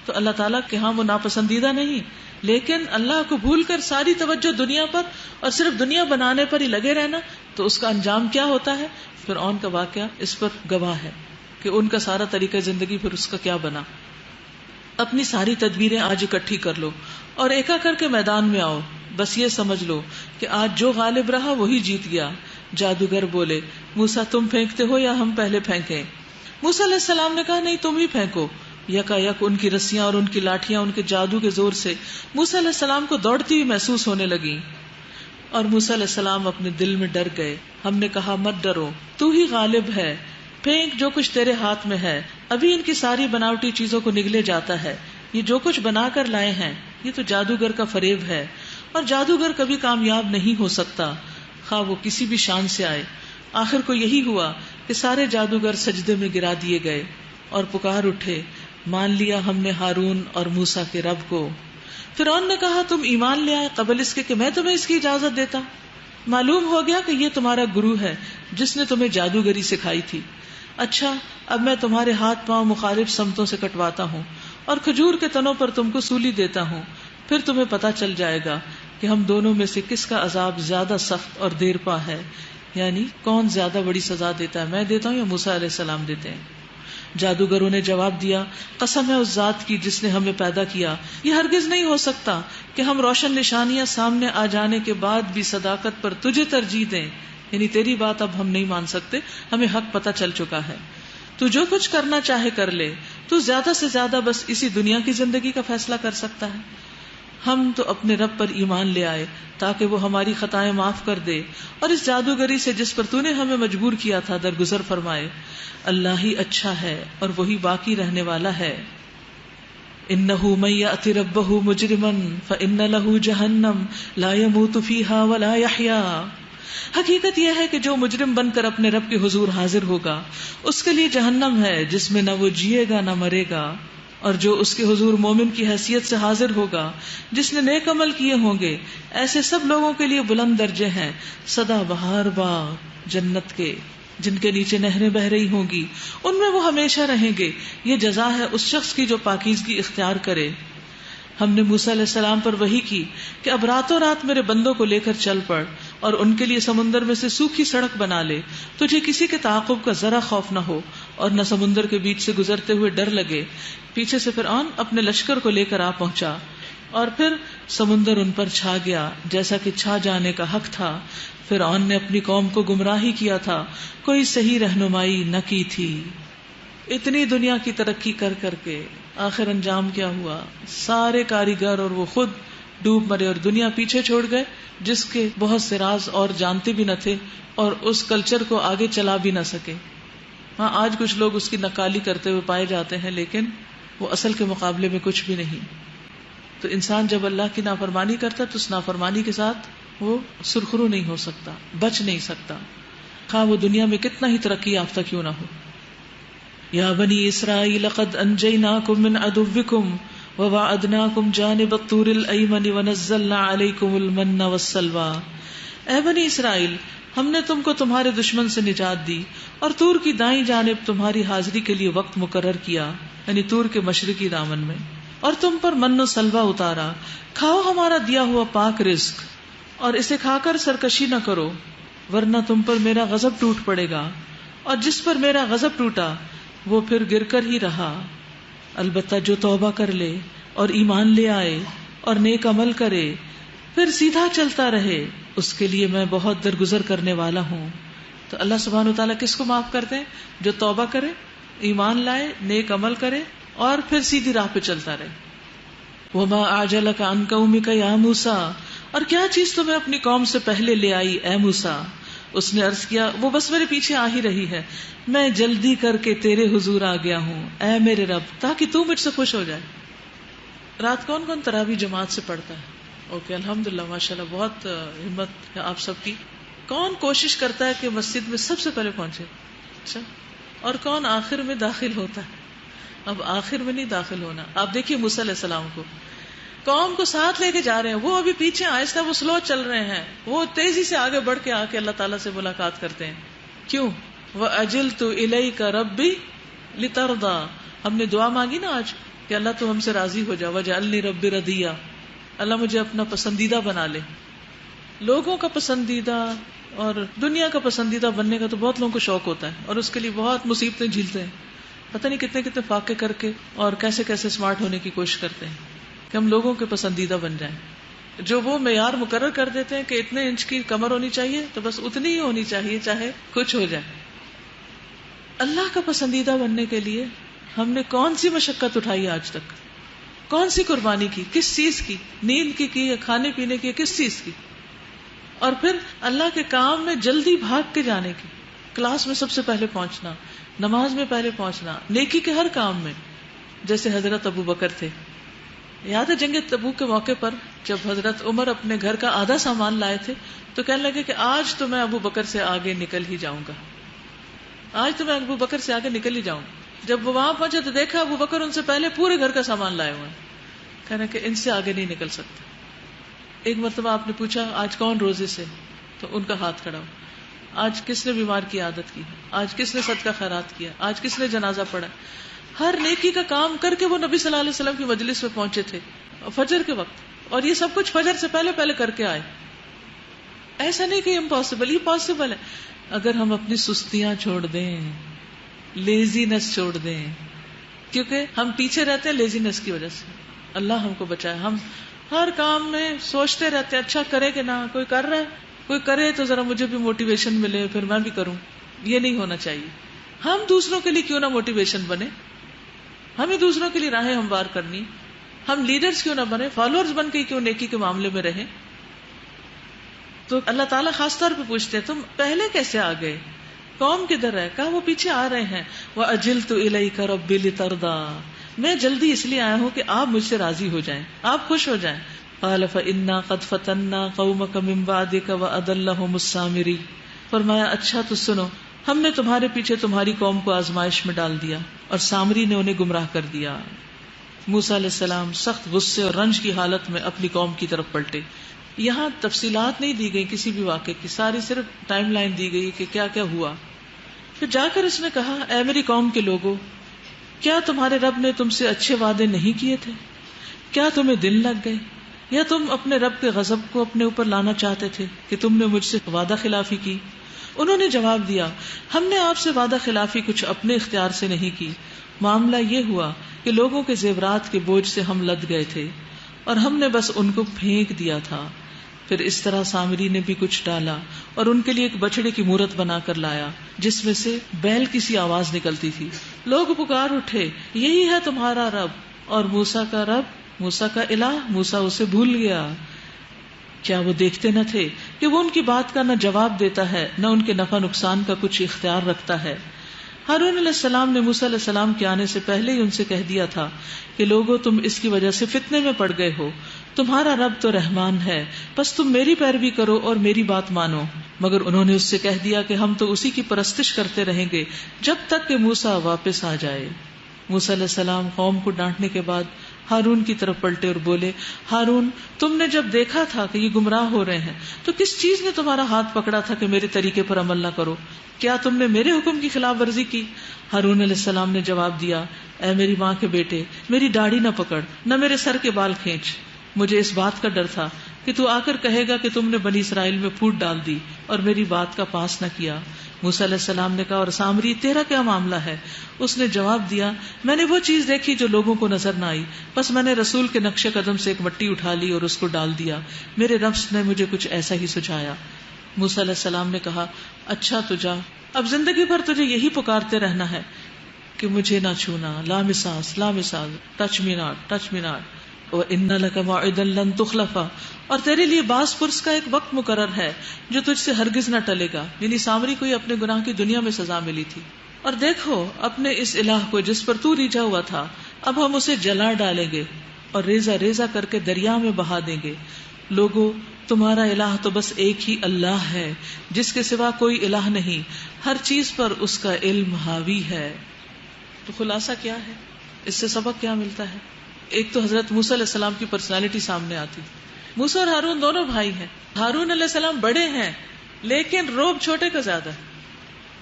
تو اللہ تعالیٰ کے ہاں وہ ناپسندیدہ نہیں. لیکن اللہ کو بھول کر ساری توجہ دنیا پر اور صرف دنیا بنانے پر ہی لگے رہنا، تو اس کا انجام کیا ہوتا ہے؟ فرعون کا واقعہ اس پر گواہ ہے کہ ان کا سارا طریقہ زندگی پھر اس کا کیا بنا۔ اپنی ساری تدبیریں آج اکٹھی کر لو اور ایکا کر کے میدان میں آؤ، بس یہ سمجھ لو کہ آج جو غالب رہا وہی جیت گیا۔ جادوگر بولے، موسیٰ تم پھینکتے ہو یا ہم پہلے پھینکیں؟ موسیٰ علیہ السلام نے کہا نہیں، تم ہی پھینکو۔ یکا یک ان کی رسیاں اور ان کی لاٹھیاں ان کے جادو کے زور سے موسیٰ علیہ السلام کو دوڑتی ہوئی محسوس ہونے لگی، اور موسیٰ علیہ السلام اپنے دل میں ڈر گئے۔ ہم نے کہا مت ڈرو، تو ہی غالب ہے، پھینک جو کچھ تیرے ہاتھ میں ہے۔ ابھی ان کی ساری بناوٹی چیزوں کو نگلے جاتا ہے، یہ جو کچھ بنا کر لائے ہیں یہ تو جادوگر کا فریب ہے، اور جادوگر کبھی کامیاب نہیں ہو سکتا، خواہ وہ کسی بھی شان سے آئے۔ آخر کو یہی ہوا کہ سارے جادوگر سجدے میں گرا دیے گئے اور پکار اٹھے، مان لیا ہم نے ہارون اور موسیٰ کے رب کو۔ فرعون نے کہا تم ایمان لے آئے قبل اس کے کہ میں تمہیں اس کی اجازت دیتا؟ معلوم ہو گیا کہ یہ تمہارا گرو ہے جس نے تمہیں جادوگری سکھائی تھی۔ اچھا، اب میں تمہارے ہاتھ پاؤں مخالف سمتوں سے کٹواتا ہوں اور کھجور کے تنوں پر تم کو سولی دیتا ہوں، پھر تمہیں پتا چل جائے گا کہ ہم دونوں میں سے کس کا عذاب زیادہ سخت اور دیر پا ہے، یعنی کون زیادہ بڑی سزا دیتا ہے، میں دیتا ہوں یا موسیٰ علیہ السلام دیتے ہیں۔ جادوگروں نے جواب دیا، قسم ہے اس ذات کی جس نے ہمیں پیدا کیا، یہ ہرگز نہیں ہو سکتا کہ ہم روشن نشانیاں سامنے آ جانے کے بعد بھی صداقت پر تجھے ترجیح دیں، یعنی تیری بات اب ہم نہیں مان سکتے، ہمیں حق پتہ چل چکا ہے، تو جو کچھ کرنا چاہے کر لے، تو زیادہ سے زیادہ بس اسی دنیا کی زندگی کا فیصلہ کر سکتا ہے۔ ہم تو اپنے رب پر ایمان لے آئے تاکہ وہ ہماری خطائیں معاف کر دے اور اس جادوگری سے جس پر تو نے ہمیں مجبور کیا تھا درگزر فرمائے۔ اللہ ہی اچھا ہے اور وہی باقی رہنے والا ہے۔ انہ من یأت ربہ مجرما فإن لہ جہنم لا يموت فیہا ولا یحیا۔ حقیقت یہ ہے کہ جو مجرم بن کر اپنے رب کے حضور حاضر ہوگا اس کے لیے جہنم ہے جس میں نہ وہ جیے گا نہ مرے گا، اور جو اس کے حضور مومن کی حیثیت سے حاضر ہوگا جس نے نیک عمل کیے ہوں گے، ایسے سب لوگوں کے لیے بلند درجے ہیں، سدا بہار باغ جنت کے جن کے نیچے نہریں بہ رہی ہوں گی، ان میں وہ ہمیشہ رہیں گے۔ یہ جزا ہے اس شخص کی جو پاکیزگی اختیار کرے۔ ہم نے موسیٰ علیہ السلام پر وحی کی کہ اب راتوں رات میرے بندوں کو لے کر چل پڑ اور ان کے لیے سمندر میں سے سوکھی سڑک بنا لے، تجھے کسی کے تعاقب کا ذرا خوف نہ ہو اور نہ سمندر کے بیچ سے گزرتے ہوئے ڈر لگے۔ پیچھے سے فرعون اپنے لشکر کو لے کر آ پہنچا اور پھر سمندر ان پر چھا گیا جیسا کہ چھا جانے کا حق تھا۔ فرعون نے اپنی قوم کو گمراہی کیا تھا، کوئی صحیح رہنمائی نہ کی تھی۔ اتنی دنیا کی ترقی کر کر کے آخر انجام کیا ہوا؟ سارے کاریگر اور وہ خود ڈوب مرے اور دنیا پیچھے چھوڑ گئے جس کے بہت سے راز اور جانتے بھی نہ تھے اور اس کلچر کو آگے چلا بھی نہ سکے۔ ہاں، آج کچھ لوگ اس کی نقالی کرتے ہوئے پائے جاتے ہیں لیکن وہ اصل کے مقابلے میں کچھ بھی نہیں۔ تو انسان جب اللہ کی نافرمانی کرتا تو اس نافرمانی کے ساتھ وہ سرخرو نہیں ہو سکتا، بچ نہیں سکتا، خواہ وہ دنیا میں کتنا ہی ترقی یافتہ کیوں نہ ہو۔ یا بنی اسرائیل قد انجیناکم من عدوکم وواعدناکم جانب الطور الایمن ونزلنا علیکم المن والسلوی۔ اے بنی اسرائیل، ہم نے تم کو تمہارے دشمن سے نجات دی اور طور کی دائیں جانب تمہاری حاضری کے لیے وقت مقرر کیا، یعنی طور کے مشرقی دامن میں، اور تم پر من و سلوہ اتارا۔ کھاؤ ہمارا دیا ہوا پاک رزق اور اسے کھا کر سرکشی نہ کرو، ورنہ تم پر میرا غضب ٹوٹ پڑے گا، اور جس پر میرا غضب ٹوٹا وہ پھر گر کر ہی رہا۔ البتہ جو توبہ کر لے اور ایمان لے آئے اور نیک عمل کرے پھر سیدھا چلتا رہے، اس کے لیے میں بہت درگزر کرنے والا ہوں۔ تو اللہ سبحانہ وتعالیٰ کس کو معاف کرتے ہیں؟ جو توبہ کرے، ایمان لائے، نیک عمل کرے اور پھر سیدھی راہ پہ چلتا رہے۔ وما اعجلک عن قومک یا موسیٰ، اور کیا چیز تمہیں اپنی قوم سے پہلے لے آئی اے موسیٰ؟ اس نے عرض کیا، وہ بس میرے پیچھے آ ہی رہی ہے، میں جلدی کر کے تیرے حضور آ گیا ہوں اے میرے رب، تاکہ تو مجھ سے خوش ہو جائے۔ رات کون کون تراویح جماعت سے پڑھتا ہے؟ اوکے، الحمدللہ، ماشاءاللہ، بہت ہمت ہے آپ سب کی۔ کون کوشش کرتا ہے کہ مسجد میں سب سے پہلے پہنچے؟ اچھا، اور کون آخر میں داخل ہوتا ہے؟ اب آخر میں نہیں داخل ہونا۔ آپ دیکھیے موسیٰ علیہ السلام کو، قوم کو ساتھ لے کے جا رہے ہیں، وہ ابھی پیچھے آہستہ، وہ سلو چل رہے ہیں، وہ تیزی سے آگے بڑھ کے آ کے اللہ تعالیٰ سے ملاقات کرتے ہیں۔ کیوں؟ وَأَجِلْتُ إِلَيْكَ رَبِّي لِتَرْضَىٰ، ہم نے دعا مانگی نا آج کہ اللہ تو ہم سے راضی ہو جا، وَجَعَلْنِي رَبِّ رَضِيًّا، اللہ مجھے اپنا پسندیدہ بنا لے. لوگوں کا پسندیدہ اور دنیا کا پسندیدہ بننے کا تو بہت لوگوں کو شوق ہوتا ہے اور اس کے لیے بہت مصیبتیں جھیلتے ہیں, پتہ نہیں کتنے کتنے فاقے کر کے اور کیسے کیسے اسمارٹ ہونے کی کوشش کرتے ہیں کہ ہم لوگوں کے پسندیدہ بن جائیں. جو وہ معیار مقرر کر دیتے ہیں کہ اتنے انچ کی کمر ہونی چاہیے تو بس اتنی ہی ہونی چاہیے چاہے کچھ ہو جائے. اللہ کا پسندیدہ بننے کے لیے ہم نے کون سی مشقت اٹھائی آج تک, کون سی قربانی کی, کس چیز کی, نیند کی یا کھانے پینے کی, کس چیز کی, اور پھر اللہ کے کام میں جلدی بھاگ کے جانے کی, کلاس میں سب سے پہلے پہنچنا, نماز میں پہلے پہنچنا, نیکی کے ہر کام میں. جیسے حضرت ابو بکر تھے, یاد ہے جنگ تبوک کے موقع پر جب حضرت عمر اپنے گھر کا آدھا سامان لائے تھے تو کہنے لگے کہ آج تو میں ابو بکر سے آگے نکل ہی جاؤں گا, آج تو میں ابو بکر سے آگے نکل ہی جاؤں گا. جب وہ وہاں پہنچے تو دیکھا ابو بکر ان سے پہلے پورے گھر کا سامان لائے ہوئے ہیں, کہنا کہ ان سے آگے نہیں نکل سکتا. ایک مرتبہ آپ نے پوچھا آج کون روزے سے, تو ان کا ہاتھ کھڑا ہو. آج کس نے بیمار کی عادت کی, آج کس نے صدقہ خیرات کیا, آج کس نے جنازہ پڑھا. ہر نیکی کا کام کر کے وہ نبی صلی اللہ علیہ وسلم کی مجلس میں پہنچے تھے فجر کے وقت, اور یہ سب کچھ فجر سے پہلے پہلے کر کے آئے. ایسا نہیں کہ امپاسبل, یہ پاسبل ہے اگر ہم اپنی سستیاں چھوڑ دیں, لیزینس چھوڑ دیں, کیونکہ ہم پیچھے رہتے ہیں لیزینس کی وجہ سے. اللہ ہم کو بچائے. ہم ہر کام میں سوچتے رہتے ہیں اچھا کرے کہ نہ, کوئی کر رہا ہے, کوئی کرے تو ذرا مجھے بھی موٹیویشن ملے پھر میں بھی کروں. یہ نہیں ہونا چاہیے. ہم دوسروں کے لیے کیوں نہ موٹیویشن بنے, ہمیں دوسروں کے لیے راہیں ہموار کرنی. ہم لیڈرز کیوں نہ بنے, فالوورز بن کے کیوں نیکی کے معاملے میں رہیں. تو اللہ تعالیٰ خاص طور پہ پوچھتے ہیں تم پہلے کیسے آ گئے, قوم کدھر ہے, کہا وہ پیچھے آ رہے ہیں. وَأَجِلْتُ إِلَيْكَ رَبِّ لِتَرْضَىٰ, میں جلدی اس لیے آیا ہوں کہ آپ مجھ سے راضی ہو جائیں, آپ خوش ہو جائیں. قَالَ فَإِنَّا قَدْ فَتَنَّا قَوْمَكَ مِن بَعْدِكَ وَأَضَلَّهُمُ السَّامِرِي, فرمایا اچھا تو سنو, ہم نے تمہارے پیچھے تمہاری قوم کو آزمائش میں ڈال دیا اور سامری نے انہیں گمراہ کر دیا. موسیٰ علیہ السلام سخت غصے اور رنج کی حالت میں اپنی قوم کی طرف پلٹے. یہاں تفصیلات نہیں دی گئی کسی بھی واقعے کی, ساری صرف ٹائم لائن دی گئی کہ کیا کیا ہوا. پھر جا کر اس نے کہا اے میری قوم کے لوگوں, کیا تمہارے رب نے تم سے اچھے وعدے نہیں کیے تھے؟ کیا تمہیں دل لگ گئے, یا تم اپنے رب کے غضب کو اپنے اوپر لانا چاہتے تھے کہ تم نے مجھ سے وعدہ خلافی کی؟ انہوں نے جواب دیا ہم نے آپ سے وعدہ خلافی کچھ اپنے اختیار سے نہیں کی. معاملہ یہ ہوا کہ لوگوں کے زیورات کے بوجھ سے ہم لد گئے تھے اور ہم نے بس ان کو پھینک دیا تھا. پھر اس طرح سامری نے بھی کچھ ڈالا اور ان کے لیے ایک بچڑے کی مورت بنا کر لایا جس میں سے بیل کی سی آواز نکلتی تھی. لوگ پکار اٹھے یہی ہے تمہارا رب اور موسیٰ کا رب, موسیٰ کا الہ. موسیٰ اسے بھول گیا. کیا وہ دیکھتے نہ تھے کہ وہ ان کی بات کا نہ جواب دیتا ہے نہ ان کے نفع نقصان کا کچھ اختیار رکھتا ہے. ہارون علیہ السلام نے موسیٰ علیہ السلام کے آنے سے پہلے ہی ان سے کہہ دیا تھا کہ لوگوں تم اس کی وجہ سے فتنے میں پڑ گئے ہو, تمہارا رب تو رحمان ہے, بس تم میری پیروی کرو اور میری بات مانو. مگر انہوں نے اس سے کہہ دیا کہ ہم تو اسی کی پرستش کرتے رہیں گے جب تک کہ موسیٰ واپس آ جائے. موسیٰ علیہ السلام قوم کو ڈانٹنے کے بعد ہارون کی طرف پلٹے اور بولے ہارون, تم نے جب دیکھا تھا کہ یہ گمراہ ہو رہے ہیں تو کس چیز نے تمہارا ہاتھ پکڑا تھا کہ میرے طریقے پر عمل نہ کرو؟ کیا تم نے میرے حکم کی خلاف ورزی کی؟ ہارون علیہ السلام نے جواب دیا اے میری ماں کے بیٹے, میری داڑھی نہ پکڑ نہ میرے سر کے بال کھینچ. مجھے اس بات کا ڈر تھا کہ تو آ کر کہے گا کہ تم نے بنی اسرائیل میں پھوٹ ڈال دی اور میری بات کا پاس نہ کیا. موسیٰ علیہ السلام نے کہا اور سامری تیرا کیا معاملہ ہے؟ اس نے جواب دیا میں نے وہ چیز دیکھی جو لوگوں کو نظر نہ آئی, بس میں نے رسول کے نقش قدم سے ایک مٹی اٹھا لی اور اس کو ڈال دیا. میرے رب نے مجھے کچھ ایسا ہی سجھایا. موسیٰ علیہ السلام نے کہا اچھا تو جا, اب زندگی بھر تجھے یہی پکارتے رہنا ہے کہ مجھے نہ چھونا, لا مساس لا مساس, touch me not touch me not. وَإِنَّ لَكَ مَوْعِدًا لَن تُخْلَفَ, اور تیرے لیے باس پرس کا ایک وقت مقرر ہے جو تجھ سے ہرگز نہ ٹلے گا. یعنی سامری کو اپنے گناہ کی دنیا میں سزا ملی تھی. اور دیکھو اپنے اس الہ کو جس پر تو ریجھا ہوا تھا, اب ہم اسے جلا ڈالیں گے اور ریزہ ریزہ کر کے دریا میں بہا دیں گے. لوگو تمہارا الہ تو بس ایک ہی اللہ ہے جس کے سوا کوئی الہ نہیں, ہر چیز پر اس کا علم حاوی ہے. تو خلاصہ کیا ہے, اس سے سبق کیا ملتا ہے؟ ایک تو حضرت موسیٰ علیہ السلام کی پرسنالٹی سامنے آتی. موسیٰ اور ہارون دونوں بھائی ہیں. ہارون علیہ السلام بڑے ہیں لیکن روب چھوٹے کا زیادہ ہے.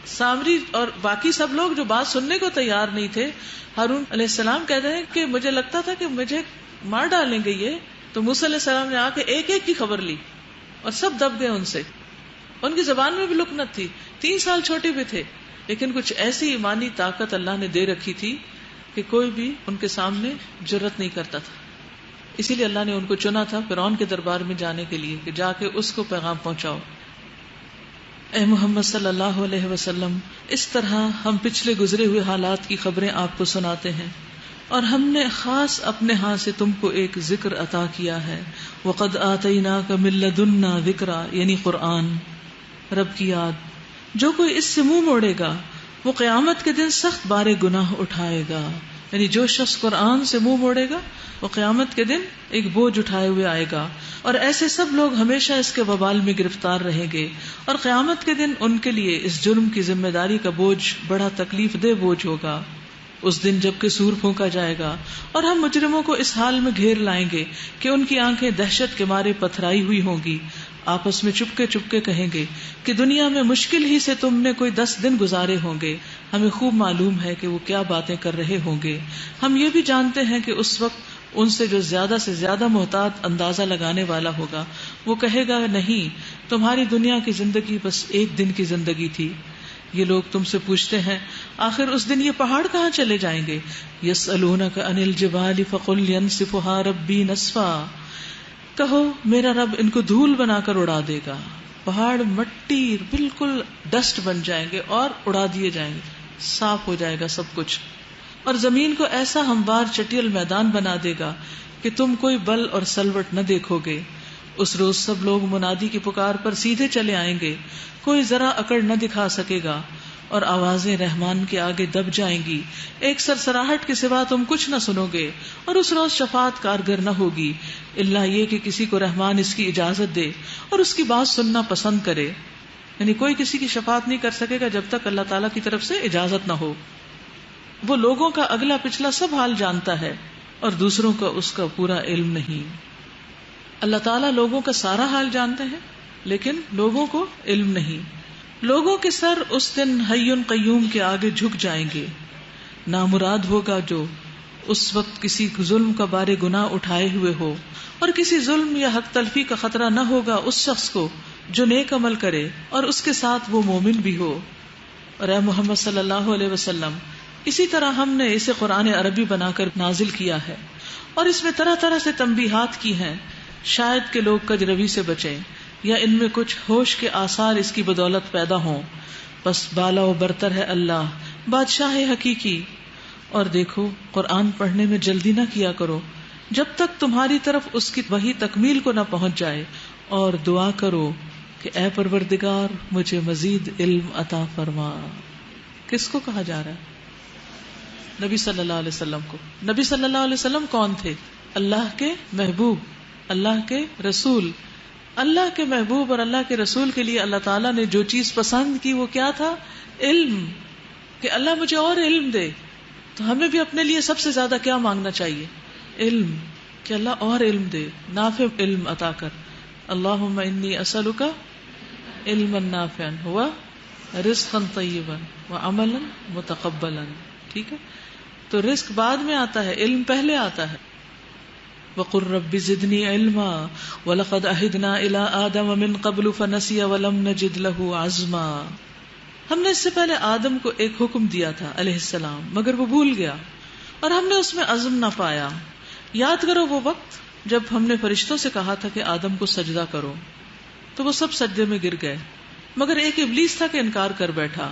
سامری اور باقی سب لوگ جو بات سننے کو تیار نہیں تھے, ہارون علیہ السلام کہتے ہیں کہ مجھے لگتا تھا کہ مجھے مار ڈالیں گے یہ, تو موسیٰ علیہ السلام نے آ کے ایک ایک کی خبر لی اور سب دب گئے ان سے. ان کی زبان میں بھی لکنت تھی, 3 سال چھوٹے بھی تھے, لیکن کچھ ایسی ایمانی طاقت اللہ نے دے رکھی تھی کہ کوئی بھی ان کے سامنے جرأت نہیں کرتا تھا. اسی لیے اللہ نے ان کو چنا تھا فرعون کے دربار میں جانے کے لیے کہ جا کے اس کو پیغام پہنچاؤ. اے محمد صلی اللہ علیہ وسلم, اس طرح ہم پچھلے گزرے ہوئے حالات کی خبریں آپ کو سناتے ہیں, اور ہم نے خاص اپنے ہاں سے تم کو ایک ذکر عطا کیا ہے. وَقَدْ آتَيْنَاكَ مِن لَّدُنَّا ذِكْرًا, یعنی قرآن, رب کی یاد. جو کوئی اس سے منہ موڑے گا وہ قیامت کے دن سخت بارے گناہ اٹھائے گا. یعنی جو شخص قرآن سے منہ موڑے گا وہ قیامت کے دن ایک بوجھ اٹھائے ہوئے آئے گا, اور ایسے سب لوگ ہمیشہ اس کے وبال میں گرفتار رہیں گے, اور قیامت کے دن ان کے لیے اس جرم کی ذمہ داری کا بوجھ بڑا تکلیف دہ بوجھ ہوگا. اس دن جب کہ سور پھونکا جائے گا اور ہم مجرموں کو اس حال میں گھیر لائیں گے کہ ان کی آنکھیں دہشت کے مارے پتھرائی ہوئی ہوں گی, آپس میں چپکے چپکے کہیں گے کہ دنیا میں مشکل ہی سے تم نے کوئی 10 دن گزارے ہوں گے, ہمیں خوب معلوم ہے کہ وہ کیا باتیں کر رہے ہوں گے. ہم یہ بھی جانتے ہیں کہ اس وقت ان سے جو زیادہ سے زیادہ محتاط اندازہ لگانے والا ہوگا وہ کہے گا نہیں, تمہاری دنیا کی زندگی بس 1 دن کی زندگی تھی. یہ لوگ تم سے پوچھتے ہیں آخر اس دن یہ پہاڑ کہاں چلے جائیں گے. یسألونک عن الجبال فقل ینسفها ربی نسفا, کہو میرا رب ان کو دھول بنا کر اڑا دے گا. پہاڑ مٹی بالکل ڈسٹ بن جائیں گے اور اڑا دیے جائیں گے, صاف ہو جائے گا سب کچھ. اور زمین کو ایسا ہموار چٹیل میدان بنا دے گا کہ تم کوئی بل اور سلوٹ نہ دیکھو گے. اس روز سب لوگ منادی کی پکار پر سیدھے چلے آئیں گے, کوئی ذرا اکڑ نہ دکھا سکے گا, اور آوازیں رحمان کے آگے دب جائیں گی. ایک سرسراہٹ کے سوا تم کچھ نہ سنو گے, اور اس روز شفاعت کارگر نہ ہوگی الا یہ کہ کسی کو رحمان اس کی اجازت دے اور اس کی بات سننا پسند کرے. یعنی کوئی کسی کی شفاعت نہیں کر سکے گا جب تک اللہ تعالیٰ کی طرف سے اجازت نہ ہو. وہ لوگوں کا اگلا پچھلا سب حال جانتا ہے اور دوسروں کا اس کا پورا علم نہیں. اللہ تعالیٰ لوگوں کا سارا حال جانتے ہیں لیکن لوگوں کو علم نہیں. لوگوں کے سر اس دن حی قیوم کے آگے جھک جائیں گے. نامراد ہوگا جو اس وقت کسی ظلم کا بارے گناہ اٹھائے ہوئے ہو, اور کسی ظلم یا حق تلفی کا خطرہ نہ ہوگا اس شخص کو جو نیک عمل کرے اور اس کے ساتھ وہ مومن بھی ہو. اور اے محمد صلی اللہ علیہ وسلم, اسی طرح ہم نے اسے قرآن عربی بنا کر نازل کیا ہے, اور اس میں طرح طرح سے تنبیہات کی ہیں, شاید کہ لوگ کج روی سے بچیں یا ان میں کچھ ہوش کے آثار اس کی بدولت پیدا ہوں. بس بالا و برتر ہے اللہ, بادشاہ حقیقی. اور دیکھو قرآن پڑھنے میں جلدی نہ کیا کرو جب تک تمہاری طرف اس کی وحی تکمیل کو نہ پہنچ جائے, اور دعا کرو کہ اے پروردگار مجھے مزید علم عطا فرما. کس کو کہا جا رہا ہے؟ نبی صلی اللہ علیہ وسلم کو. نبی صلی اللہ علیہ وسلم کون تھے؟ اللہ کے محبوب, اللہ کے رسول. اللہ کے محبوب اور اللہ کے رسول کے لیے اللہ تعالیٰ نے جو چیز پسند کی وہ کیا تھا؟ علم. کہ اللہ مجھے اور علم دے. تو ہمیں بھی اپنے لیے سب سے زیادہ کیا مانگنا چاہیے؟ علم. کہ اللہ اور علم دے, نافع علم عطا کر. اللہم انی اسألک علما نافعا ورزقا طیبا وعملا متقبلا. ٹھیک ہے, تو رزق بعد میں آتا ہے, علم پہلے آتا ہے. وَقُلْ رَبِّ زِدْنِي عِلْمًا وَلَقَدْ عَهِدْنَا إِلَىٰ آدَمَ مِنْ قَبْلُ فَنَسِيَ وَلَمْ نَجِدْ لَهُ عَزْمًا. ہم نے اس سے پہلے آدم کو ایک حکم دیا تھا علیہ السلام, مگر وہ بھول گیا اور ہم نے اس میں عزم نہ پایا. یاد کرو وہ وقت جب ہم نے فرشتوں سے کہا تھا کہ آدم کو سجدہ کرو, تو وہ سب سجدے میں گر گئے مگر ایک ابلیس تھا کہ انکار کر بیٹھا.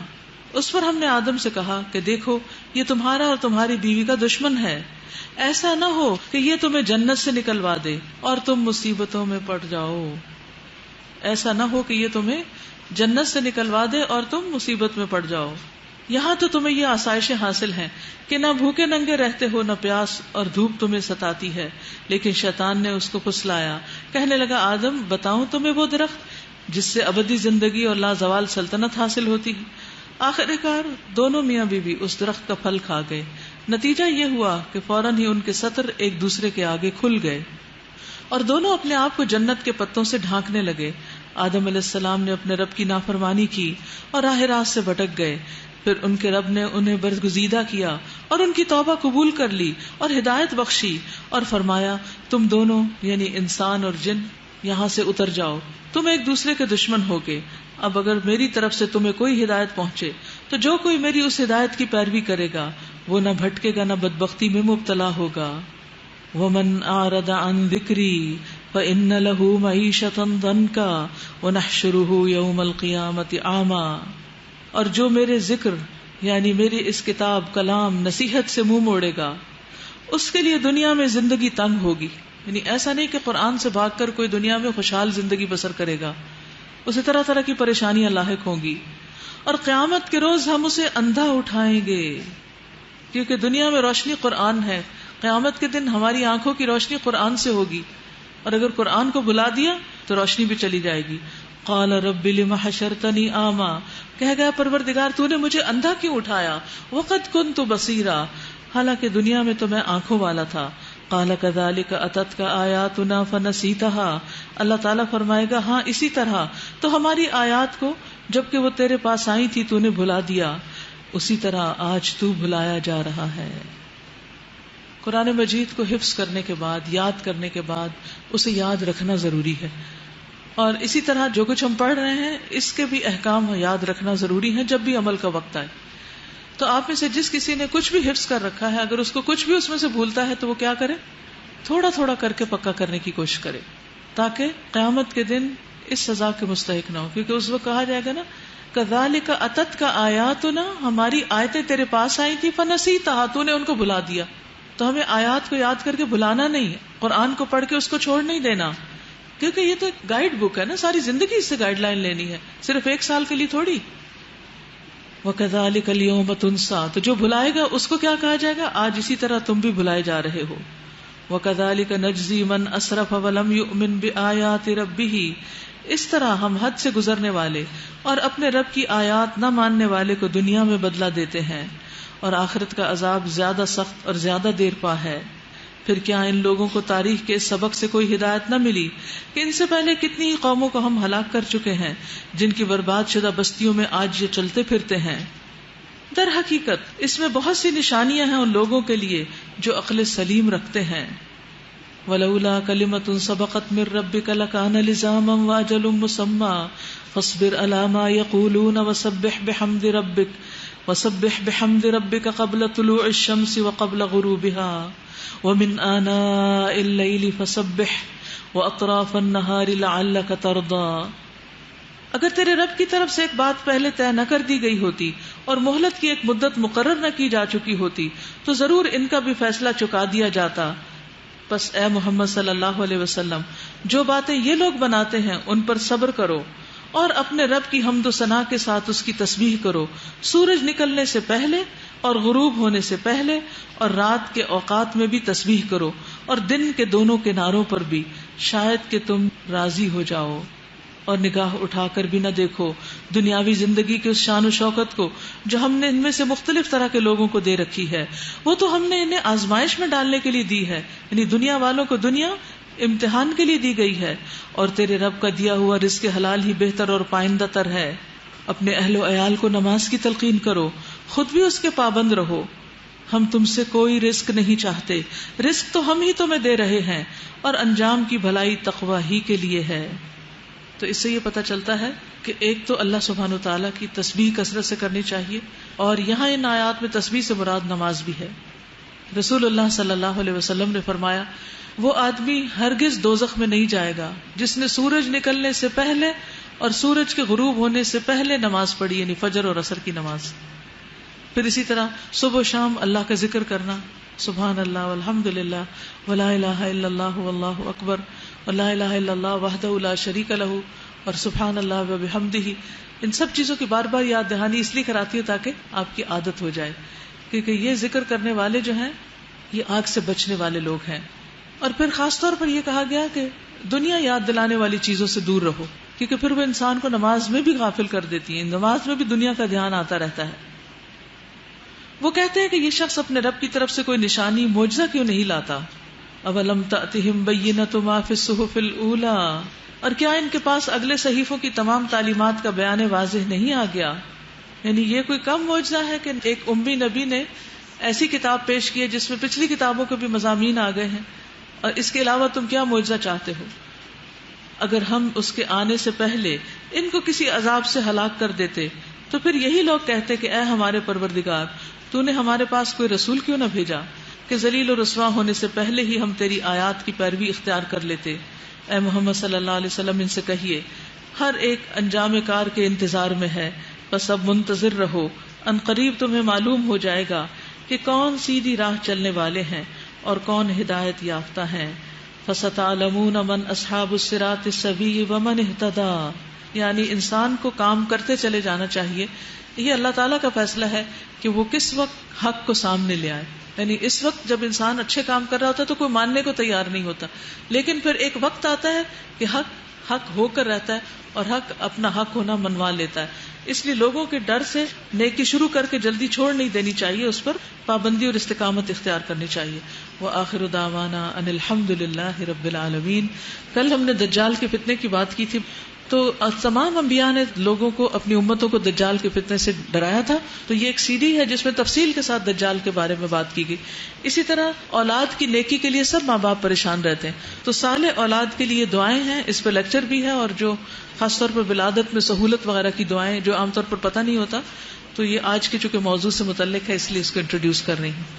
اس پر ہم نے آدم سے کہا کہ دیکھو یہ تمہارا اور تمہاری بیوی کا دشمن ہے, ایسا نہ ہو کہ یہ تمہیں جنت سے نکلوا دے اور تم مصیبتوں میں پڑ جاؤ. ایسا نہ ہو کہ یہ تمہیں جنت سے نکلوا دے اور تم مصیبت میں پڑ جاؤ. یہاں تو تمہیں یہ آسائشیں حاصل ہیں کہ نہ بھوکے ننگے رہتے ہو, نہ پیاس اور دھوپ تمہیں ستاتی ہے. لیکن شیطان نے اس کو پھسلایا, کہنے لگا آدم بتاؤں تمہیں وہ درخت جس سے ابدی زندگی اور لازوال سلطنت حاصل ہوتی ہے. آخر کار دونوں میاں بیوی اس درخت کا پھل کھا گئے. نتیجہ یہ ہوا کہ فوراً ہی ان کے سطر ایک دوسرے کے آگے کھل گئے اور دونوں اپنے آپ کو جنت کے پتوں سے ڈھانکنے لگے. آدم علیہ السلام نے اپنے رب کی نافرمانی کی اور راہ راست سے بھٹک گئے. پھر ان کے رب نے انہیں برگزیدہ کیا اور ان کی توبہ قبول کر لی اور ہدایت بخشی، اور فرمایا تم دونوں یعنی انسان اور جن یہاں سے اتر جاؤ، تم ایک دوسرے کے دشمن ہوگے، اب اگر میری طرف سے تمہیں کوئی ہدایت پہنچے تو جو کوئی میری اس ہدایت کی پیروی کرے گا وہ نہ بھٹکے گا نہ بدبختی میں مبتلا ہوگا۔ وَمَنْ أَعْرَضَ عَنْ ذِكْرِي فَإِنَّ لَهُ مَعِيشَةً ضَنْكًا وَنَحْشُرُهُ يَوْمَ الْقِيَامَةِ أَعْمَى، اور جو میرے ذکر یعنی میری اس کتاب کلام نصیحت سے منہ موڑے گا اس کے لیے دنیا میں زندگی تنگ ہوگی، یعنی ایسا نہیں کہ قرآن سے بھاگ کر کوئی دنیا میں خوشحال زندگی بسر کرے گا، اسے طرح طرح کی پریشانیاں لاحق ہوں گی، اور قیامت کے روز ہم اسے اندھا اٹھائیں گے، کیونکہ دنیا میں روشنی قرآن ہے، قیامت کے دن ہماری آنکھوں کی روشنی قرآن سے ہوگی، اور اگر قرآن کو بلا دیا تو روشنی بھی چلی جائے گی۔ قال رب لم حشرتنی اعمی، کہہ گیا پروردگار تو نے مجھے اندھا کیوں اٹھایا، وقد کنت بصیرا، حالانکہ دنیا میں تو میں آنکھوں والا تھا۔ قال كذلك اتتك آیاتنا فنسیتها، اللہ تعالیٰ فرمائے گا ہاں اسی طرح تو ہماری آیات کو جبکہ وہ تیرے پاس آئی تھی تو نے بھلا دیا، اسی طرح آج تو بھلایا جا رہا ہے۔ قرآن مجید کو حفظ کرنے کے بعد، یاد کرنے کے بعد اسے یاد رکھنا ضروری ہے، اور اسی طرح جو کچھ ہم پڑھ رہے ہیں اس کے بھی احکام یاد رکھنا ضروری ہے جب بھی عمل کا وقت آئے۔ تو آپ میں سے جس کسی نے کچھ بھی حفظ کر رکھا ہے اگر اس کو کچھ بھی اس میں سے بھولتا ہے تو وہ کیا کرے، تھوڑا تھوڑا کر کے پکا کرنے کی کوشش کرے، تاکہ قیامت کے دن اس سزا کے مستحق نہ ہو، کیونکہ اس وقت کہا جائے گا نا کذالک اتتک آیاتنا، ہماری آیتیں تیرے پاس آئی تھی فنسیتها، تو نے ان کو بھلا دیا۔ تو ہمیں آیات کو یاد کر کے بھلانا نہیں، قرآن کو پڑھ کے اس کو چھوڑ نہیں دینا، کیونکہ یہ تو ایک گائیڈ بک ہے نا، ساری زندگی اس سے گائیڈ لائن لینی ہے، صرف ایک سال کے لیے تھوڑی۔ وَكَذَلِكَ الْيَوْمَ تُنْسَى، تو جو بھلائے گا اس کو کیا کہا جائے گا، آج اسی طرح تم بھی بھلائے جا رہے ہو۔ وَكَذَلِكَ نَجْزِي مَنْ أَسْرَفَ وَلَمْ يُؤْمِنْ بِآيَاتِ رَبِّهِ، اس طرح ہم حد سے گزرنے والے اور اپنے رب کی آیات نہ ماننے والے کو دنیا میں بدلہ دیتے ہیں، اور آخرت کا عذاب زیادہ سخت اور زیادہ دیر پا ہے۔ پھر کیا ان لوگوں کو تاریخ کے اس سبق سے کوئی ہدایت نہ ملی کہ ان سے پہلے کتنی ہی قوموں کو ہم ہلاک کر چکے ہیں جن کی برباد شدہ بستیوں میں آج یہ چلتے پھرتے ہیں۔ در حقیقت اس میں بہت سی نشانیاں ہیں ان لوگوں کے لیے جو عقل سلیم رکھتے ہیں۔ وَلَوْلَا كَلِمَةٌ سَبَقَتْ مِن رَّبِّكَ لَكَانَ لِزَامًا وَأَجَلٌ مُّسَمًّى فَاصْبِرْ عَلَىٰ مَا يَقُولُونَ وَسَبِّحْ بِحَمْدِ رَبِّكَ قَبْلَ طُلُوعِ الشَّمْسِ وَقَبْلَ غُرُوبِهَا وَمِنْ آنَاءِ اللَّيْلِ فَسَبِّحْ وَأَطْرَافَ النَّهَارِ لَعَلَّكَ تَرْضَىٰ، اگر تیرے رب کی طرف سے ایک بات پہلے طے نہ کر دی گئی ہوتی اور مہلت کی ایک مدت مقرر نہ کی جا چکی ہوتی تو ضرور ان کا بھی فیصلہ چکا دیا جاتا۔ بس اے محمد صلی اللہ علیہ وسلم، جو باتیں یہ لوگ بناتے ہیں ان پر صبر کرو اور اپنے رب کی حمد و ثنا کے ساتھ اس کی تسبیح کرو، سورج نکلنے سے پہلے اور غروب ہونے سے پہلے، اور رات کے اوقات میں بھی تسبیح کرو اور دن کے دونوں کناروں پر بھی، شاید کہ تم راضی ہو جاؤ اور نگاہ اٹھا کر بھی نہ دیکھو دنیاوی زندگی کے اس شان و شوکت کو جو ہم نے ان میں سے مختلف طرح کے لوگوں کو دے رکھی ہے۔ وہ تو ہم نے انہیں آزمائش میں ڈالنے کے لیے دی ہے، یعنی دنیا والوں کو دنیا امتحان کے لیے دی گئی ہے، اور تیرے رب کا دیا ہوا رزق حلال ہی بہتر اور پائندہ تر ہے۔ اپنے اہل و عیال کو نماز کی تلقین کرو، خود بھی اس کے پابند رہو۔ ہم تم سے کوئی رزق نہیں چاہتے، رزق تو ہم ہی تمہیں دے رہے ہیں، اور انجام کی بھلائی تقوی ہی کے لیے ہے۔ تو اس سے یہ پتہ چلتا ہے کہ ایک تو اللہ سبحانہ و تعالیٰ کی تسبیح کثرت سے کرنی چاہیے، اور یہاں ان آیات میں تسبیح سے مراد نماز بھی ہے۔ رسول اللہ صلی اللہ علیہ وسلم نے فرمایا، وہ آدمی ہرگز دوزخ میں نہیں جائے گا جس نے سورج نکلنے سے پہلے اور سورج کے غروب ہونے سے پہلے نماز پڑھی، یعنی فجر اور عصر کی نماز۔ پھر اسی طرح صبح و شام اللہ کا ذکر کرنا، سبحان اللہ والحمد للہ ولا الہ الا اللہ واللہ اکبر ولا الہ الا اللہ وحدہ لا شریک لہ اور سبحان اللہ وبحمدہ، ان سب چیزوں کی بار بار یاد دہانی اس لیے کراتی ہے تاکہ آپ کی عادت ہو جائے، کیونکہ یہ ذکر کرنے والے جو ہیں یہ آگ سے بچنے والے لوگ ہیں۔ اور پھر خاص طور پر یہ کہا گیا کہ دنیا یاد دلانے والی چیزوں سے دور رہو، کیونکہ پھر وہ انسان کو نماز میں بھی غافل کر دیتی ہیں، نماز میں بھی دنیا کا دھیان آتا رہتا ہے۔ وہ کہتے ہیں کہ یہ شخص اپنے رب کی طرف سے کوئی نشانی معجزہ کیوں نہیں لاتا؟ اولم تأتہم بینۃ ما فی الصحف الاولی، اور کیا ان کے پاس اگلے صحیفوں کی تمام تعلیمات کا بیان واضح نہیں آ گیا؟ یعنی یہ کوئی کم معجزہ ہے کہ ایک امی نبی نے ایسی کتاب پیش کی ہے جس میں پچھلی کتابوں کے بھی مضامین آ گئے ہیں، اور اس کے علاوہ تم کیا معجزہ چاہتے ہو؟ اگر ہم اس کے آنے سے پہلے ان کو کسی عذاب سے ہلاک کر دیتے تو پھر یہی لوگ کہتے کہ اے ہمارے پروردگار، تو نے ہمارے پاس کوئی رسول کیوں نہ بھیجا کہ ذلیل و رسوا ہونے سے پہلے ہی ہم تیری آیات کی پیروی اختیار کر لیتے۔ اے محمد صلی اللہ علیہ وسلم ان سے کہیے، ہر ایک انجام کار کے انتظار میں ہے، بس اب منتظر رہو، ان قریب تمہیں معلوم ہو جائے گا کہ کون سیدھی راہ چلنے والے ہیں اور کون ہدایت یافتہ ہیں۔ فَسَتَعْلَمُونَ مَنْ أَصْحَابُ الصِّرَاطِ السَّوِيِّ وَمَنِ اهْتَدَىٰ، یعنی انسان کو کام کرتے چلے جانا چاہیے۔ یہ اللہ تعالیٰ کا فیصلہ ہے کہ وہ کس وقت حق کو سامنے لے آئے۔ یعنی اس وقت جب انسان اچھے کام کر رہا ہوتا ہے تو کوئی ماننے کو تیار نہیں ہوتا، لیکن پھر ایک وقت آتا ہے کہ حق ہو کر رہتا ہے اور حق اپنا حق ہونا منوا لیتا ہے۔ اس لیے لوگوں کے ڈر سے نیکی شروع کر کے جلدی چھوڑ نہیں دینی چاہیے، اس پر پابندی اور استقامت اختیار کرنی چاہیے۔ وآخر دعوانا ان الحمد للہ رب العالمین۔ کل ہم نے دجال کے فتنے کی بات کی تھی، تو تمام انبیاء نے لوگوں کو، اپنی امتوں کو دجال کے فتنے سے ڈرایا تھا، تو یہ ایک CD ہے جس میں تفصیل کے ساتھ دجال کے بارے میں بات کی گئی۔ اسی طرح اولاد کی نیکی کے لیے سب ماں باپ پریشان رہتے ہیں، تو صالح اولاد کے لیے دعائیں ہیں، اس پہ لیکچر بھی ہے، اور جو خاص طور پر ولادت میں سہولت وغیرہ کی دعائیں جو عام طور پر پتہ نہیں ہوتا، تو یہ آج کے چونکہ موضوع سے متعلق ہے اس لیے اس کو انٹروڈیوس کر رہی ہوں۔